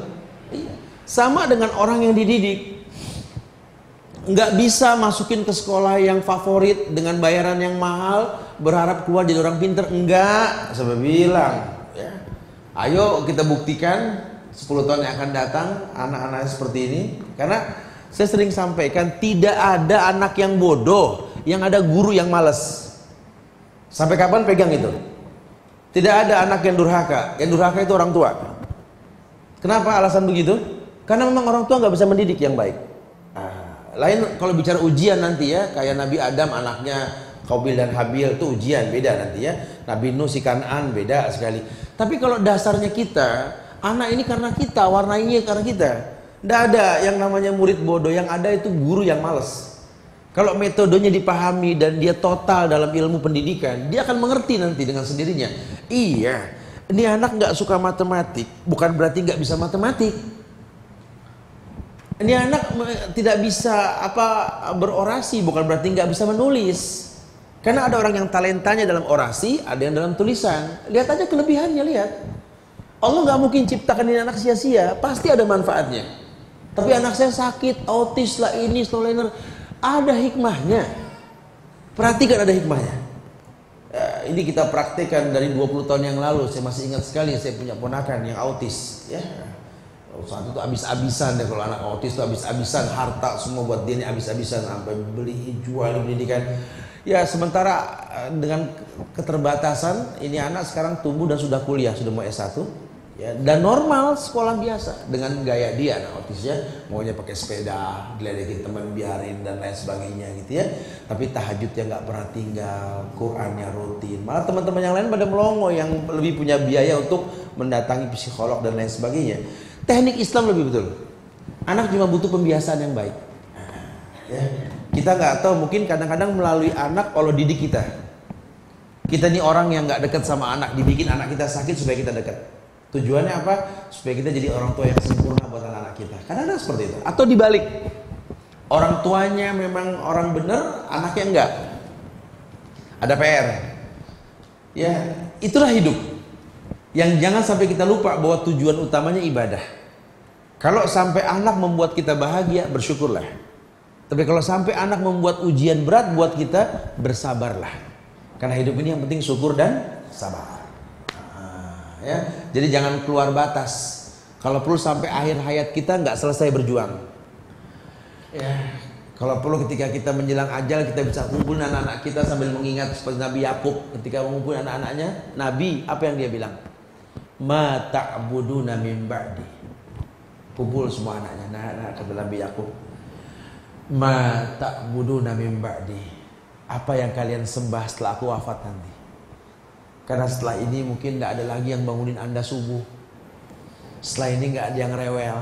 Iya. Sama dengan orang yang dididik. Nggak bisa masukin ke sekolah yang favorit dengan bayaran yang mahal, berharap keluar jadi orang pinter. Enggak, saya bilang ya. Ayo kita buktikan 10 tahun yang akan datang anak-anak seperti ini. Karena saya sering sampaikan, tidak ada anak yang bodoh, yang ada guru yang malas. Sampai kapan pegang itu? Tidak ada anak yang durhaka. Yang durhaka itu orang tua. Kenapa alasan begitu? Karena memang orang tua nggak bisa mendidik yang baik. Lain kalau bicara ujian nanti ya, kayak Nabi Adam anaknya Qabil dan Habil itu ujian, beda nanti ya. Nabi Nuh si Kan'an beda sekali. Tapi kalau dasarnya kita, anak ini karena kita, warnanya karena kita. Tidak ada yang namanya murid bodoh, yang ada itu guru yang malas. Kalau metodenya dipahami dan dia total dalam ilmu pendidikan, dia akan mengerti nanti dengan sendirinya. Iya, ini anak nggak suka matematik, bukan berarti nggak bisa matematik. Ini anak tidak bisa berorasi, bukan berarti nggak bisa menulis. Karena ada orang yang talentanya dalam orasi, ada yang dalam tulisan. Lihat aja kelebihannya, lihat. Allah nggak mungkin ciptakan ini anak sia-sia, pasti ada manfaatnya. Tapi anak saya sakit, autis lah ini, slow learner. Ada hikmahnya. Perhatikan ada hikmahnya. Ini kita praktekkan dari 20 tahun yang lalu. Saya masih ingat sekali, saya punya ponakan yang autis. Ya, saat itu habis-habisan deh, kalau anak autis itu habis-habisan, harta semua buat dia ini habis-habisan, sampai beli jual pendidikan. Ya sementara dengan keterbatasan ini anak sekarang tumbuh dan sudah kuliah, sudah mau S1. Ya, dan normal sekolah biasa dengan gaya dia anak autisnya, maunya pakai sepeda, diledekin teman biarin dan lain sebagainya gitu ya. Tapi tahajudnya nggak pernah tinggal, Qurannya rutin. Malah teman-teman yang lain pada melongo yang lebih punya biaya untuk mendatangi psikolog dan lain sebagainya. Teknik Islam lebih betul. Anak cuma butuh pembiasaan yang baik. Ya. Kita nggak tahu, mungkin kadang-kadang melalui anak Allah didik kita. Kita nih orang yang nggak dekat sama anak, dibikin anak kita sakit supaya kita dekat. Tujuannya apa? Supaya kita jadi orang tua yang sempurna buat anak-anak kita. Kadang-kadang seperti itu. Atau dibalik, orang tuanya memang orang benar, anaknya enggak. Ada PR. Ya, itulah hidup. Yang jangan sampai kita lupa bahwa tujuan utamanya ibadah. Kalau sampai anak membuat kita bahagia, bersyukurlah. Tapi kalau sampai anak membuat ujian berat buat kita, bersabarlah. Karena hidup ini yang penting syukur dan sabar. Ya, jadi jangan keluar batas. Kalau perlu sampai akhir hayat kita nggak selesai berjuang. Ya, kalau perlu ketika kita menjelang ajal kita bisa kumpul anak-anak kita sambil mengingat seperti Nabi Yakub ketika mengumpul anak-anaknya. Nabi apa yang dia bilang? Ma ta'buduna min ba'di. Kumpul semua anaknya, anak-anak kata Nabi Yakub. Ma ta'buduna min ba'di. Apa yang kalian sembah setelah aku wafat nanti? Karena setelah ini mungkin gak ada lagi yang bangunin anda subuh. Setelah ini gak ada yang rewel.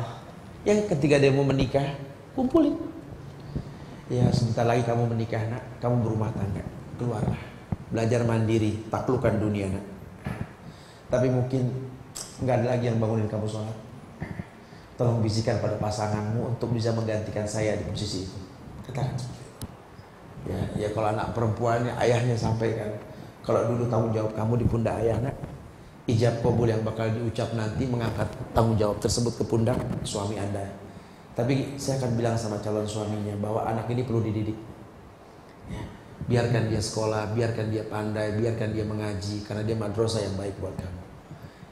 Yang ketika dia mau menikah, kumpulin. Ya sebentar lagi kamu menikah nak, kamu berumah tangga, keluarlah. Belajar mandiri, taklukkan dunia nak. Tapi mungkin gak ada lagi yang bangunin kamu sholat. Tolong bisikan pada pasanganmu untuk bisa menggantikan saya di posisi itu. Katakan seperti itu. Ya kalau anak perempuannya, ayahnya sampaikan. Kalau dulu tanggung jawab kamu di pundak ayah nak, ijab qabul yang bakal diucap nanti mengangkat tanggung jawab tersebut ke pundak suami anda. Tapi saya akan bilang sama calon suaminya bahwa anak ini perlu dididik. Ya, biarkan dia sekolah, biarkan dia pandai, biarkan dia mengaji, karena dia madrasah yang baik buat kamu.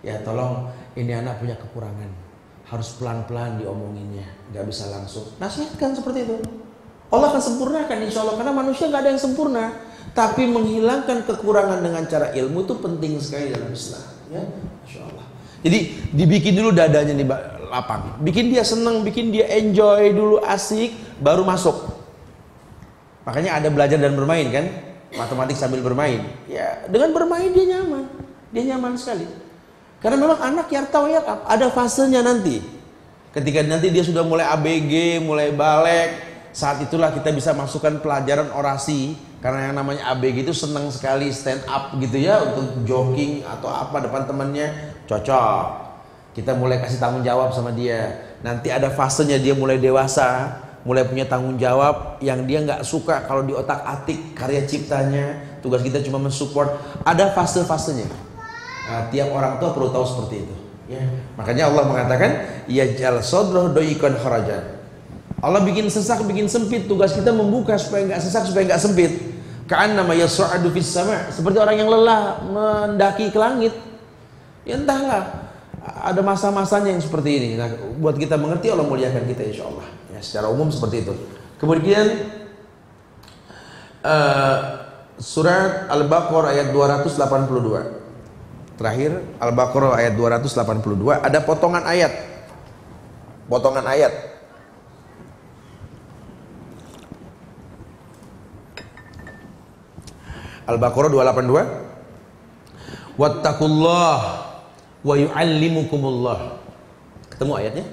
Ya tolong, ini anak punya kekurangan, harus pelan-pelan diomonginnya, nggak bisa langsung. Nasihatkan seperti itu. Allah akan sempurnakan insya Allah, karena manusia nggak ada yang sempurna. Tapi menghilangkan kekurangan dengan cara ilmu itu penting sekali dalam Islam. Ya, Masya Allah. Jadi dibikin dulu dadanya nih lapang, bikin dia senang, bikin dia enjoy dulu, asik, baru masuk. Makanya ada belajar dan bermain kan, matematik sambil bermain. Ya dengan bermain dia nyaman sekali. Karena memang anak yartau yarab, ada fasenya nanti. Ketika nanti dia sudah mulai ABG, mulai balik, saat itulah kita bisa masukkan pelajaran orasi. Karena yang namanya ABG itu senang sekali stand up gitu ya, untuk jogging atau apa depan temannya, cocok. Kita mulai kasih tanggung jawab sama dia. Nanti ada fasenya dia mulai dewasa, mulai punya tanggung jawab yang dia nggak suka kalau di otak atik karya ciptanya. Tugas kita cuma mensupport. Ada fase-fasenya. Nah, tiap orang tua perlu tahu seperti itu. Ya. Makanya Allah mengatakan, ya jal sodroh doikon harajan. Allah bikin sesak, bikin sempit. Tugas kita membuka supaya nggak sesak, supaya nggak sempit. Ka'annama yas'adu fis sama', seperti orang yang lelah mendaki ke langit. Ya entahlah, ada masa-masanya yang seperti ini. Nah, buat kita mengerti, Allah muliakan kita insya Allah. Ya, secara umum seperti itu. Kemudian surat Al-Baqarah ayat 282. Terakhir Al-Baqarah ayat 282 ada potongan ayat. Al-Baqarah 282. Wattaqullah wa yu'allimukumullah. Ketemu ayatnya?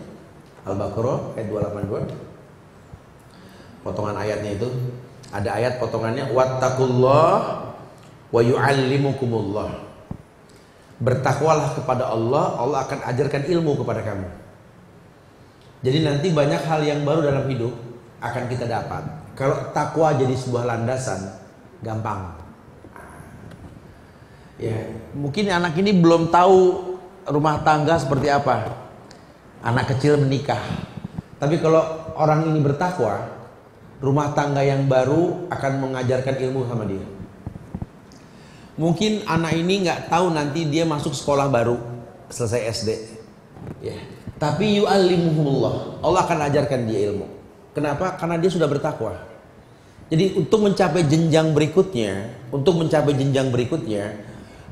Al-Baqarah ayat 282. Potongan ayatnya itu ada ayat potongannya wattaqullah wa yu'allimukumullah. Bertakwalah kepada Allah, Allah akan ajarkan ilmu kepada kamu. Jadi nanti banyak hal yang baru dalam hidup akan kita dapat. Kalau takwa jadi sebuah landasan, gampang. Ya, mungkin anak ini belum tahu rumah tangga seperti apa. Anak kecil menikah. Tapi kalau orang ini bertakwa, rumah tangga yang baru akan mengajarkan ilmu sama dia. Mungkin anak ini nggak tahu nanti dia masuk sekolah baru selesai SD. Ya. Tapi yu'allimuhumullah, Allah akan ajarkan dia ilmu. Kenapa? Karena dia sudah bertakwa. Jadi untuk mencapai jenjang berikutnya,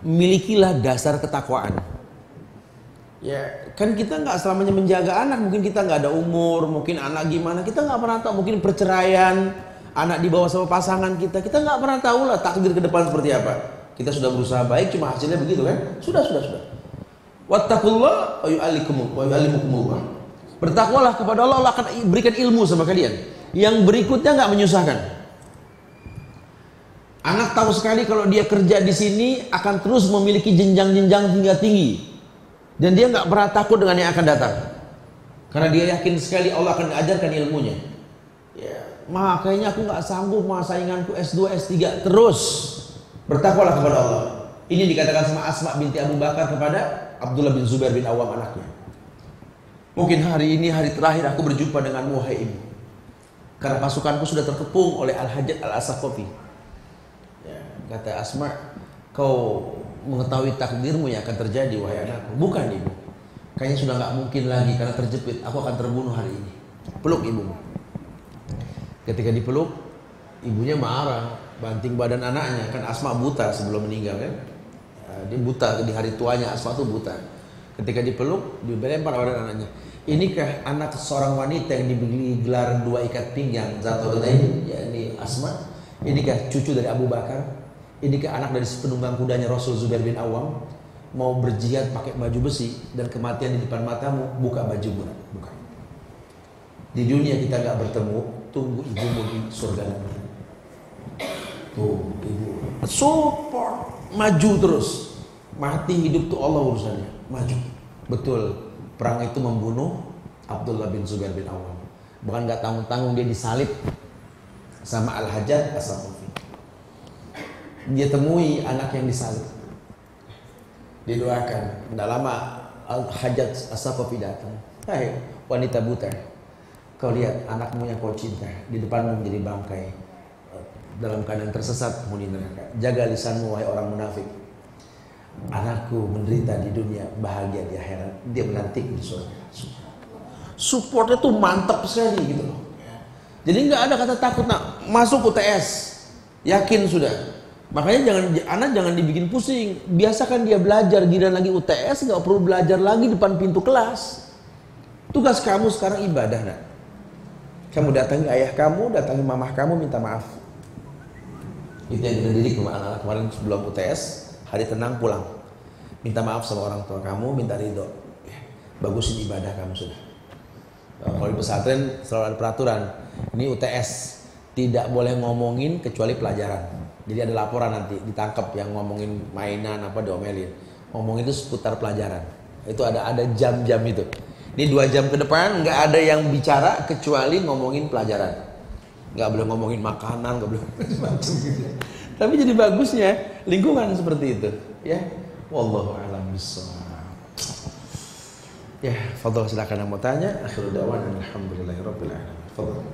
milikilah dasar ketakwaan. Ya, kan kita nggak selamanya menjaga anak. Mungkin kita nggak ada umur, mungkin anak gimana, kita nggak pernah tahu. Mungkin perceraian, anak dibawa sama pasangan kita nggak pernah tahu lah takdir ke depan seperti apa. Kita sudah berusaha baik, cuma hasilnya begitu kan? Sudah. Wattaqullah wa yu'allimukumullah. Bertakwalah kepada Allah, Allah akan berikan ilmu sama kalian. Yang berikutnya nggak menyusahkan. Anak tahu sekali kalau dia kerja di sini akan terus memiliki jenjang-jenjang hingga tinggi, dan dia nggak pernah takut dengan yang akan datang, karena dia yakin sekali Allah akan ajarkan ilmunya. Ya, kayaknya aku nggak sanggup, sainganku S2, S3 terus. Bertakwalah kepada Allah. Ini dikatakan sama Asma binti Abu Bakar kepada Abdullah bin Zubair bin Awam anaknya. Mungkin hari ini hari terakhir aku berjumpa denganmu wahai ibu, karena pasukanku sudah terkepung oleh Al-Hajjaj Al-Asaqafi. Ya, kata Asma, kau mengetahui takdirmu yang akan terjadi wahai anakku. Bukan ibu, kayaknya sudah nggak mungkin lagi karena terjepit. Aku akan terbunuh hari ini. Peluk ibumu. Ketika dipeluk, ibunya marah, banting badan anaknya. Kan Asma buta sebelum meninggal kan. Dia buta di hari tuanya, Asma tuh buta. Ketika dipeluk, dilempar badan anaknya. Inikah anak seorang wanita yang diberi gelar 2 ikat pinggang, Zatu'l-Yadain, yakni Asma? Inikah cucu dari Abu Bakar? Inikah anak dari penunggang kudanya Rasul Zubair bin Awam? Mau berjihad pakai baju besi dan kematian di depan matamu, buka bajumu. Buka. Di dunia kita nggak bertemu, tunggu ibumu di surga nanti. Tuh, ibu support, maju terus. Mati hidup tuh Allah urusannya, maju. Betul, perang itu membunuh Abdullah bin Zubair bin Awam. Bukan nggak tanggung-tanggung dia disalib sama Al-Hajjaj As-Saqafi. Dia temui anak yang disalib. Dia doakan. Tidak lama Al-Hajjaj As-Saqafi datang. Hai wanita buta, kau lihat anakmu yang kau cinta di depanmu menjadi bangkai, dalam keadaan tersesat penghuni neraka. Jaga lisanmu wahai orang munafik. Anakku menderita di dunia, bahagia di akhirat. Dia menanti di surga. Supportnya tuh mantap sekali gitu loh. Jadi nggak ada kata takut nak masuk UTS, yakin sudah. Makanya anak jangan dibikin pusing. Biasakan dia belajar, giliran lagi UTS nggak perlu belajar lagi depan pintu kelas. Tugas kamu sekarang ibadah nak. Kamu datangi ayah kamu, datangi mamah kamu, minta maaf. Itu yang kita didik sama anak-anak kemarin sebelum UTS. Hari tenang pulang, minta maaf sama orang tua kamu, minta ridho, bagusin ibadah kamu sudah. Kalau di pesantren selalu ada peraturan, ini UTS tidak boleh ngomongin kecuali pelajaran. Jadi ada laporan nanti ditangkap yang ngomongin mainan apa diomelin. Ngomongin itu seputar pelajaran. Itu ada jam-jam itu. Ini 2 jam ke depan nggak ada yang bicara kecuali ngomongin pelajaran. Nggak boleh ngomongin makanan, nggak boleh macam-macam gitu. Tapi jadi bagusnya lingkungan seperti itu, ya. Wallahu a'lam bishawab. Ya, fadhil silakan yang mau tanya. Akhirul da'wana alhamdulillahirabbil alamin. Fadhil.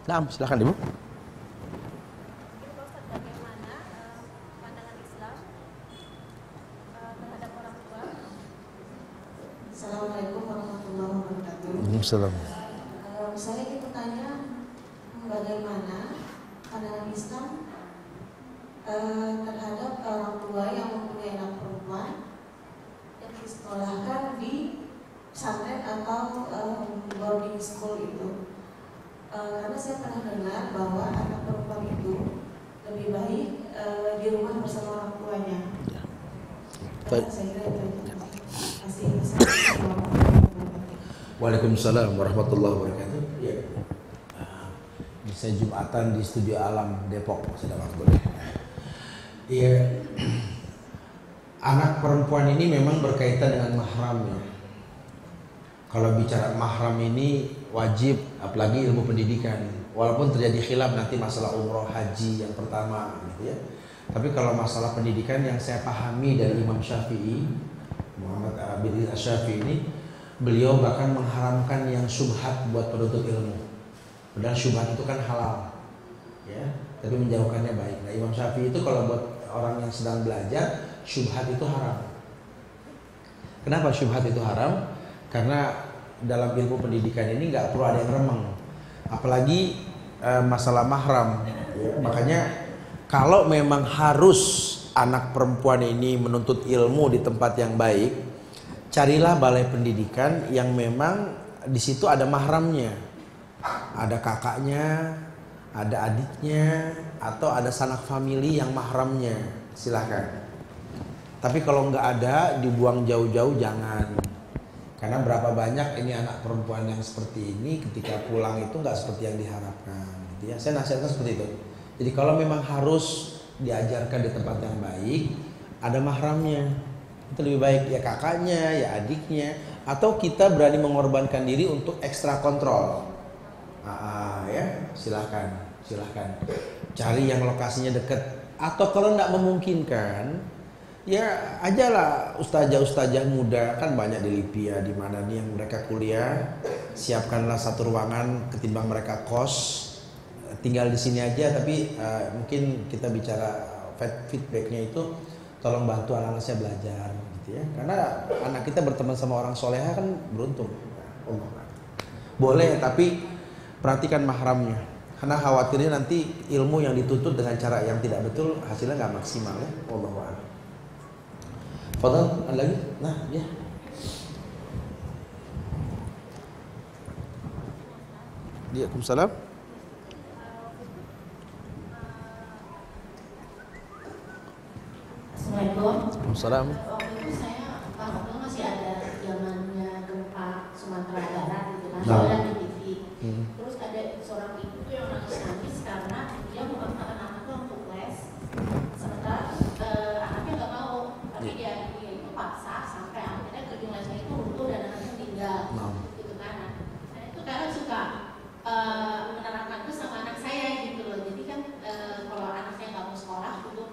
Nah, silakan Ibu. Assalamualaikum warahmatullahi wabarakatuh. Waalaikumsalam. Saya ingin bertanya bagaimana pandangan Islam terhadap orang tua yang mempunyai anak perempuan perempuan yang disekolahkan di pesantren atau boarding school itu. Karena saya pernah dengar bahwa anak perempuan itu lebih baik di rumah bersama orang tuanya. Saya kira itu. Waalaikumsalam warahmatullahi wabarakatuh. Ya. Bisa Jumatan di Studio Alam Depok sudah boleh. Iya. Anak perempuan ini memang berkaitan dengan mahramnya. Kalau bicara mahram ini wajib, apalagi ilmu pendidikan. Walaupun terjadi khilaf nanti masalah umroh haji yang pertama, gitu ya. Tapi kalau masalah pendidikan yang saya pahami dari Imam Syafi'i, Muhammad bin Syafi'i ini, beliau bahkan mengharamkan yang syubhat buat penuntut ilmu. Padahal syubhat itu kan halal, ya. Tapi menjauhkannya baik. Nah, Imam Syafi'i itu kalau buat orang yang sedang belajar, syubhat itu haram. Kenapa syubhat itu haram? Karena dalam ilmu pendidikan ini nggak perlu ada yang remeng, apalagi masalah mahram. Makanya kalau memang harus anak perempuan ini menuntut ilmu di tempat yang baik, carilah balai pendidikan yang memang di situ ada mahramnya, ada kakaknya, ada adiknya, atau ada sanak famili yang mahramnya, silahkan. Tapi kalau nggak ada, dibuang jauh-jauh jangan. Karena berapa banyak ini anak perempuan yang seperti ini ketika pulang itu nggak seperti yang diharapkan, gitu ya. Saya nasihatkan seperti itu. Jadi kalau memang harus diajarkan di tempat yang baik, ada mahramnya, itu lebih baik, ya kakaknya, ya adiknya, atau kita berani mengorbankan diri untuk ekstra kontrol. Ya silahkan cari yang lokasinya dekat. Atau kalau nggak memungkinkan, ya ajalah ustazah muda, kan banyak di Lipia di mana nih yang mereka kuliah, siapkanlah satu ruangan ketimbang mereka kos, tinggal di sini aja. Tapi mungkin kita bicara feedbacknya itu tolong bantu anak-anak saya belajar, gitu ya. Karena anak kita berteman sama orang soleha kan beruntung. Boleh, tapi perhatikan mahramnya, karena khawatirnya nanti ilmu yang dituntut dengan cara yang tidak betul hasilnya nggak maksimal, ya. Wallahu a'lam. Fadal, ada lagi? Nah, ya. Waalaikumsalam. Assalamualaikum. Waalaikumsalam. Waktu itu saya masih ada zamannya gempa Sumatera Barat gitu kan, Nah. saya di TV. Terus ada seorang ibu yang nangis karena dia memaksakan anaknya untuk les, sementara anaknya nggak mau, tapi dia itu paksa sampai akhirnya gedung lesnya itu runtuh dan anaknya meninggal, gitu kan. Nah itu kadang suka menerapkan itu sama anak saya gitu loh. Jadi kan kalau anaknya nggak mau sekolah gitu,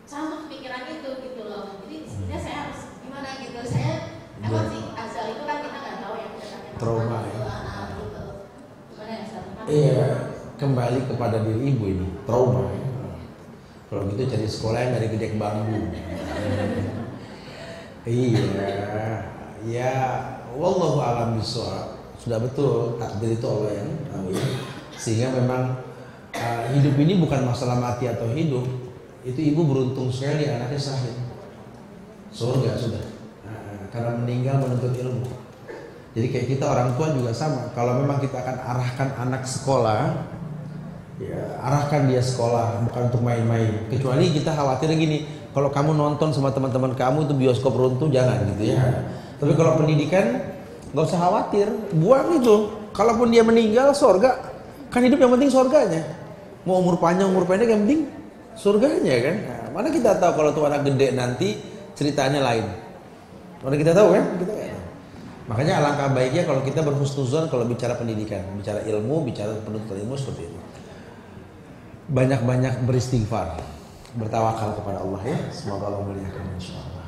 sama kepikiran itu gitu loh. Jadi sebenarnya saya harus gimana gitu. Saya emang sih asal itu kan kita nggak tahu ya, kita trauma ya. Gitu. Gimana ya Ustaz? Iya, kembali kepada diri ibu ini, trauma ya. Kalau gitu cari sekolah yang dari gedek bambu. Iya, ya wallahu a'lam bishawab. Sudah betul, takdir itu Allah yang tahu ya. Sehingga memang hidup ini bukan masalah mati atau hidup. Itu ibu beruntung sekali anaknya sahid, surga sudah. Karena meninggal menuntut ilmu. Jadi kayak kita orang tua juga sama. Kalau memang kita akan arahkan anak sekolah, ya arahkan dia sekolah, bukan untuk main-main. Kecuali kita khawatir gini, kalau kamu nonton sama teman-teman kamu itu bioskop runtuh, jangan gitu ya. Tapi kalau pendidikan nggak usah khawatir, buang itu. Kalaupun dia meninggal, surga. Kan hidup yang penting surganya. Mau umur panjang umur pendek yang penting surganya kan. Nah, mana kita tahu kalau tuh anak gede nanti ceritanya lain. Mana kita tahu kan? Kita kan. Makanya alangkah baiknya kalau kita berhusnuzon kalau bicara pendidikan, bicara ilmu, bicara penuntut ilmu seperti itu. Banyak-banyak beristighfar, bertawakal kepada Allah ya. Semoga Allah muliakan insyaallah.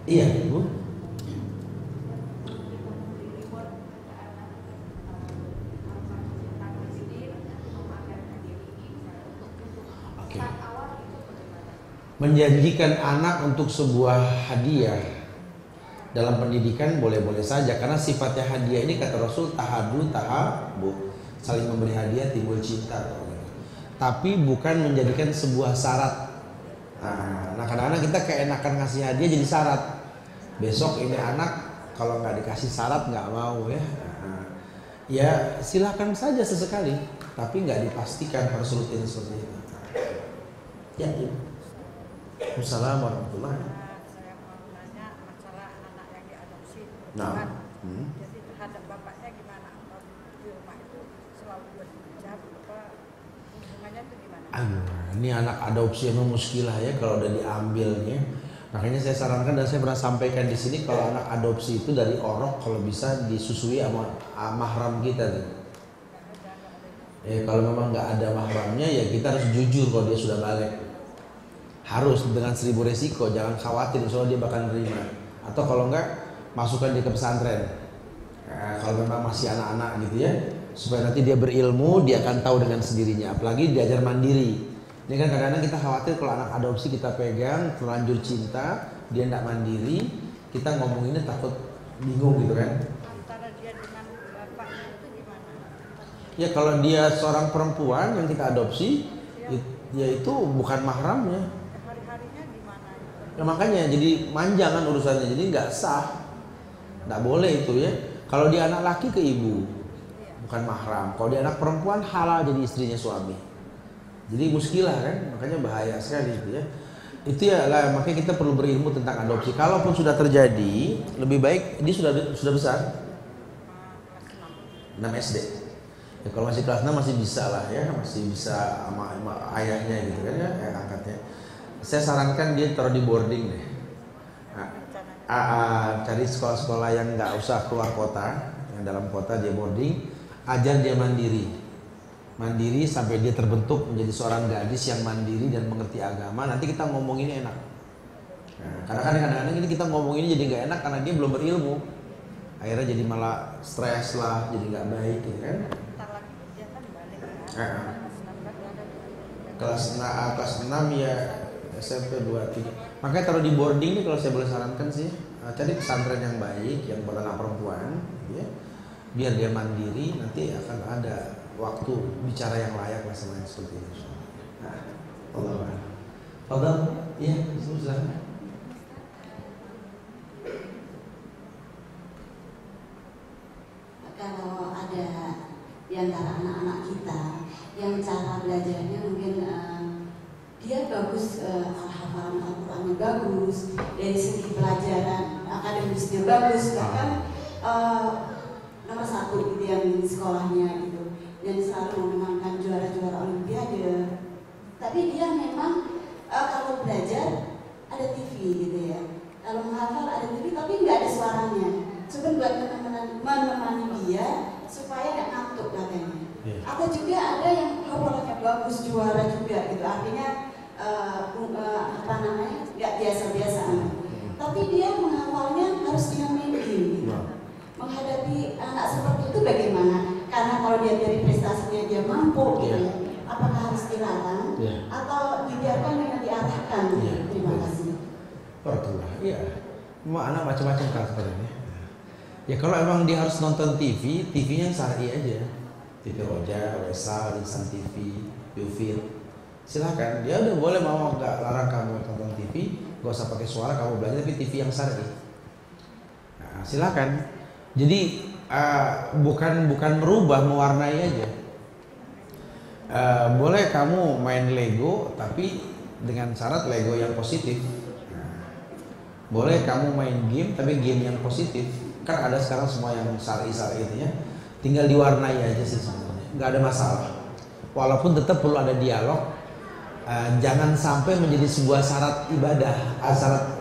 Iya, Ibu. Oke. Menjanjikan anak untuk sebuah hadiah dalam pendidikan boleh-boleh saja, karena sifatnya hadiah ini kata Rasul tahadu tahabu, saling memberi hadiah timbul cinta. Tapi bukan menjadikan sebuah syarat. Nah kadang-kadang kita keenakan ngasih hadiah jadi syarat. Besok ini anak kalau nggak dikasih syarat nggak mau ya. Ya silakan saja sesekali, tapi nggak dipastikan harus rutin seperti itu. Ya, ya. Assalamualaikum warahmatullahi wabarakatuh. Saya mau nanya masalah anak yang diadopsi. Nah. Jadi terhadap bapaknya gimana? Kalau di rumah itu selalu berhijab apa hubungannya itu gimana? Ini anak adopsi emang muskilah ya kalau udah diambilnya. Makanya saya sarankan dan saya pernah sampaikan di sini kalau anak adopsi itu dari orok kalau bisa disusui sama mahram kita tuh. Kalau memang nggak ada mahramnya ya kita harus jujur kalau dia sudah balik. Harus dengan 1000 resiko, jangan khawatir soalnya dia bakal nerima. Atau kalau enggak masukkan dia ke pesantren. Kalau memang masih anak-anak gitu ya, supaya nanti dia berilmu, dia akan tahu dengan sendirinya. Apalagi diajar mandiri. Ini kan kadang-kadang kita khawatir kalau anak adopsi kita pegang, terlanjur cinta, dia tidak mandiri, kita ngomonginnya takut bingung gitu kan. Antara dia dengan bapaknya itu gimana? Ya kalau dia seorang perempuan yang kita adopsi, ya itu bukan mahramnya. Hari-harinya gimana? Ya makanya jadi manjangan urusannya, jadi nggak sah, nggak boleh itu ya. Kalau dia anak laki ke ibu, bukan mahram. Kalau dia anak perempuan halal jadi istrinya suami. Jadi muskilah kan, makanya bahaya sekali itu ya. Itu ya lah, makanya kita perlu berilmu tentang adopsi. Kalaupun sudah terjadi, lebih baik dia sudah besar. 6 SD. Ya, kalau masih kelas 6 masih bisa lah ya, masih bisa sama ayahnya gitu kan ya, angkatnya. Saya sarankan dia taruh di boarding deh. Cari sekolah-sekolah yang nggak usah keluar kota, yang dalam kota dia boarding, ajar dia mandiri sampai dia terbentuk menjadi seorang gadis yang mandiri dan mengerti agama. Nanti kita ngomong ini enak. Kadang-kadang ini kita ngomong ini jadi nggak enak karena dia belum berilmu. Akhirnya jadi malah stres lah, jadi nggak baik gitu kan. Dia kan balik ya. Kelas 6 ya SMP 2-3. Makanya taruh di boarding nih kalau saya boleh sarankan sih, cari pesantren yang baik, yang buat anak perempuan, ya. Biar dia mandiri, nanti akan ada waktu bicara yang layak lah sama yang seperti itu. Allah, iya, silakan. Kalau ada di antara anak-anak kita yang cara belajarnya mungkin dia bagus, hafalan Al-Qurannya bagus, dari segi pelajaran akademisnya bagus, bahkan nomor 1 gitu yang di sekolahnya gitu, dan selalu memenangkan juara-juara olimpiade. Tapi dia memang kalau belajar ada TV gitu ya, kalau menghafal ada TV tapi nggak ada suaranya. Coba buat menemani dia supaya nggak ngantuk katanya. Atau juga ada yang hafalannya bagus, juara juga gitu, artinya nggak biasa-biasa. Tapi dia menghafalnya harus dengan mimpi gitu. Menghadapi anak seperti itu bagaimana? Karena kalau dia dari prestasinya dia mampu gitu ya, apakah harus dilarang atau dibiarkan dengan diarahkan? Terima kasih. Barakallah. Iya. Anak macam-macam karakternya. Ya kalau emang dia harus nonton TV, TV-nya yang syar'i aja. TV Roja, Wesal, Insan TV, Yufir. Silakan. Dia udah boleh mau nggak larang kamu nonton TV, nggak usah pakai suara kamu belajar tapi TV yang syar'i. Nah, silakan. Jadi bukan merubah, mewarnai aja. Boleh kamu main Lego tapi dengan syarat Lego yang positif. Boleh kamu main game tapi game yang positif. Kan ada sekarang semua yang syar'i itu ya. Tinggal diwarnai aja sih sebenarnya. Nggak ada masalah. Walaupun tetap perlu ada dialog. Jangan sampai menjadi sebuah syarat ibadah,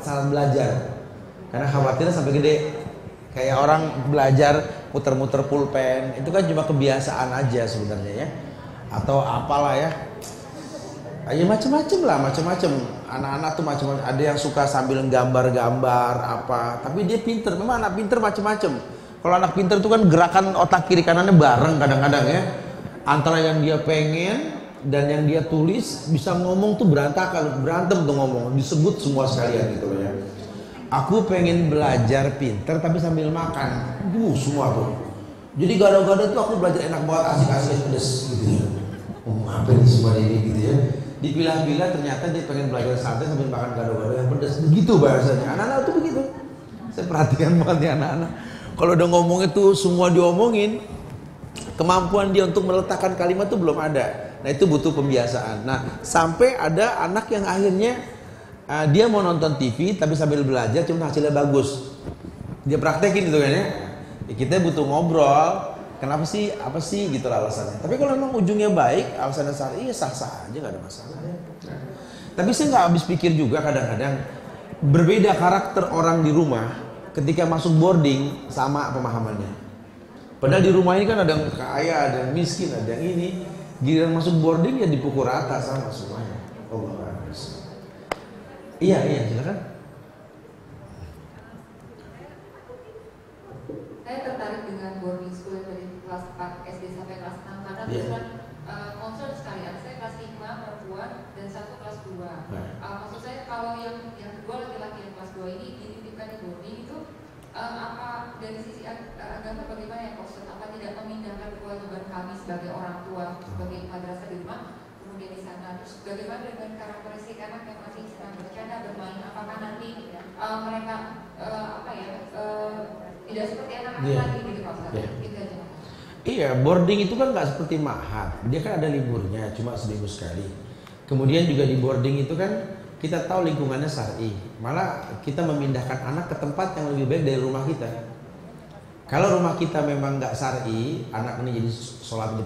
syarat belajar. Karena khawatirnya sampai gede. Kayak orang belajar muter-muter pulpen, itu kan cuma kebiasaan aja sebenarnya ya. Atau apalah ya. Ya macam-macam. Anak-anak tuh macam-macam. Ada yang suka sambil gambar-gambar apa, tapi dia pinter. Memang anak pinter macam-macam. Kalau anak pinter itu kan gerakan otak kiri kanannya bareng kadang-kadang ya. Antara yang dia pengen dan yang dia tulis bisa ngomong tuh berantakan, berantem tuh ngomong, disebut semua sekalian gitu ya. Aku pengen belajar pinter tapi sambil makan, semua tuh. Jadi gado-gado tuh aku belajar enak banget, asik-asik pedes gitu ya. Apa ini semua ini gitu ya. Dipilah-pilah ternyata dia pengen belajar santai sambil makan gado-gado yang pedas. Begitu bahasanya. Anak-anak tuh begitu. Saya perhatikan banget ya anak-anak. Kalau udah ngomong itu semua diomongin, kemampuan dia untuk meletakkan kalimat tuh belum ada. Nah itu butuh pembiasaan. Nah sampai ada anak yang akhirnya dia mau nonton TV tapi sambil belajar cuma hasilnya bagus. Dia praktekin itu kan ya. Kita butuh ngobrol. Kenapa sih? Apa sih gitu lah alasannya. Tapi kalau memang ujungnya baik, alasannya syar'i ya sah-sah aja, gak ada masalah. Tapi saya nggak habis pikir juga kadang-kadang berbeda karakter orang di rumah ketika masuk boarding sama pemahamannya. Padahal di rumah ini kan ada yang kaya, ada yang miskin, ada yang ini. Giliran masuk boarding ya dipukul rata sama semuanya. Allah Akbar. Iya silakan. Saya tertarik dengan boarding school dari kelas 4 SD sampai kelas 6 karena terus concern sekali. Ada saya kelas 5 perempuan dan satu kelas 2. Maksud saya kalau yang kedua laki-laki yang kelas 2 ini dititipkan di boarding itu apa dari sisi agama bagaimana ya Ustaz? Apa tidak memindahkan kewajiban kami sebagai orang tua sebagai madrasah di rumah kemudian di sana, terus bagaimana dengan karakteristik anak yang masih sedang bercanda bermain, apakah nanti mereka tidak seperti anak-anak lagi gitu Pak Ustaz? Gitu aja. Iya, boarding itu kan nggak seperti ma'had. Dia kan ada liburnya, cuma seminggu sekali. Kemudian juga di boarding itu kan kita tahu lingkungannya syar'i. Malah kita memindahkan anak ke tempat yang lebih baik dari rumah kita. Kalau rumah kita memang nggak syar'i, anak ini jadi sholat di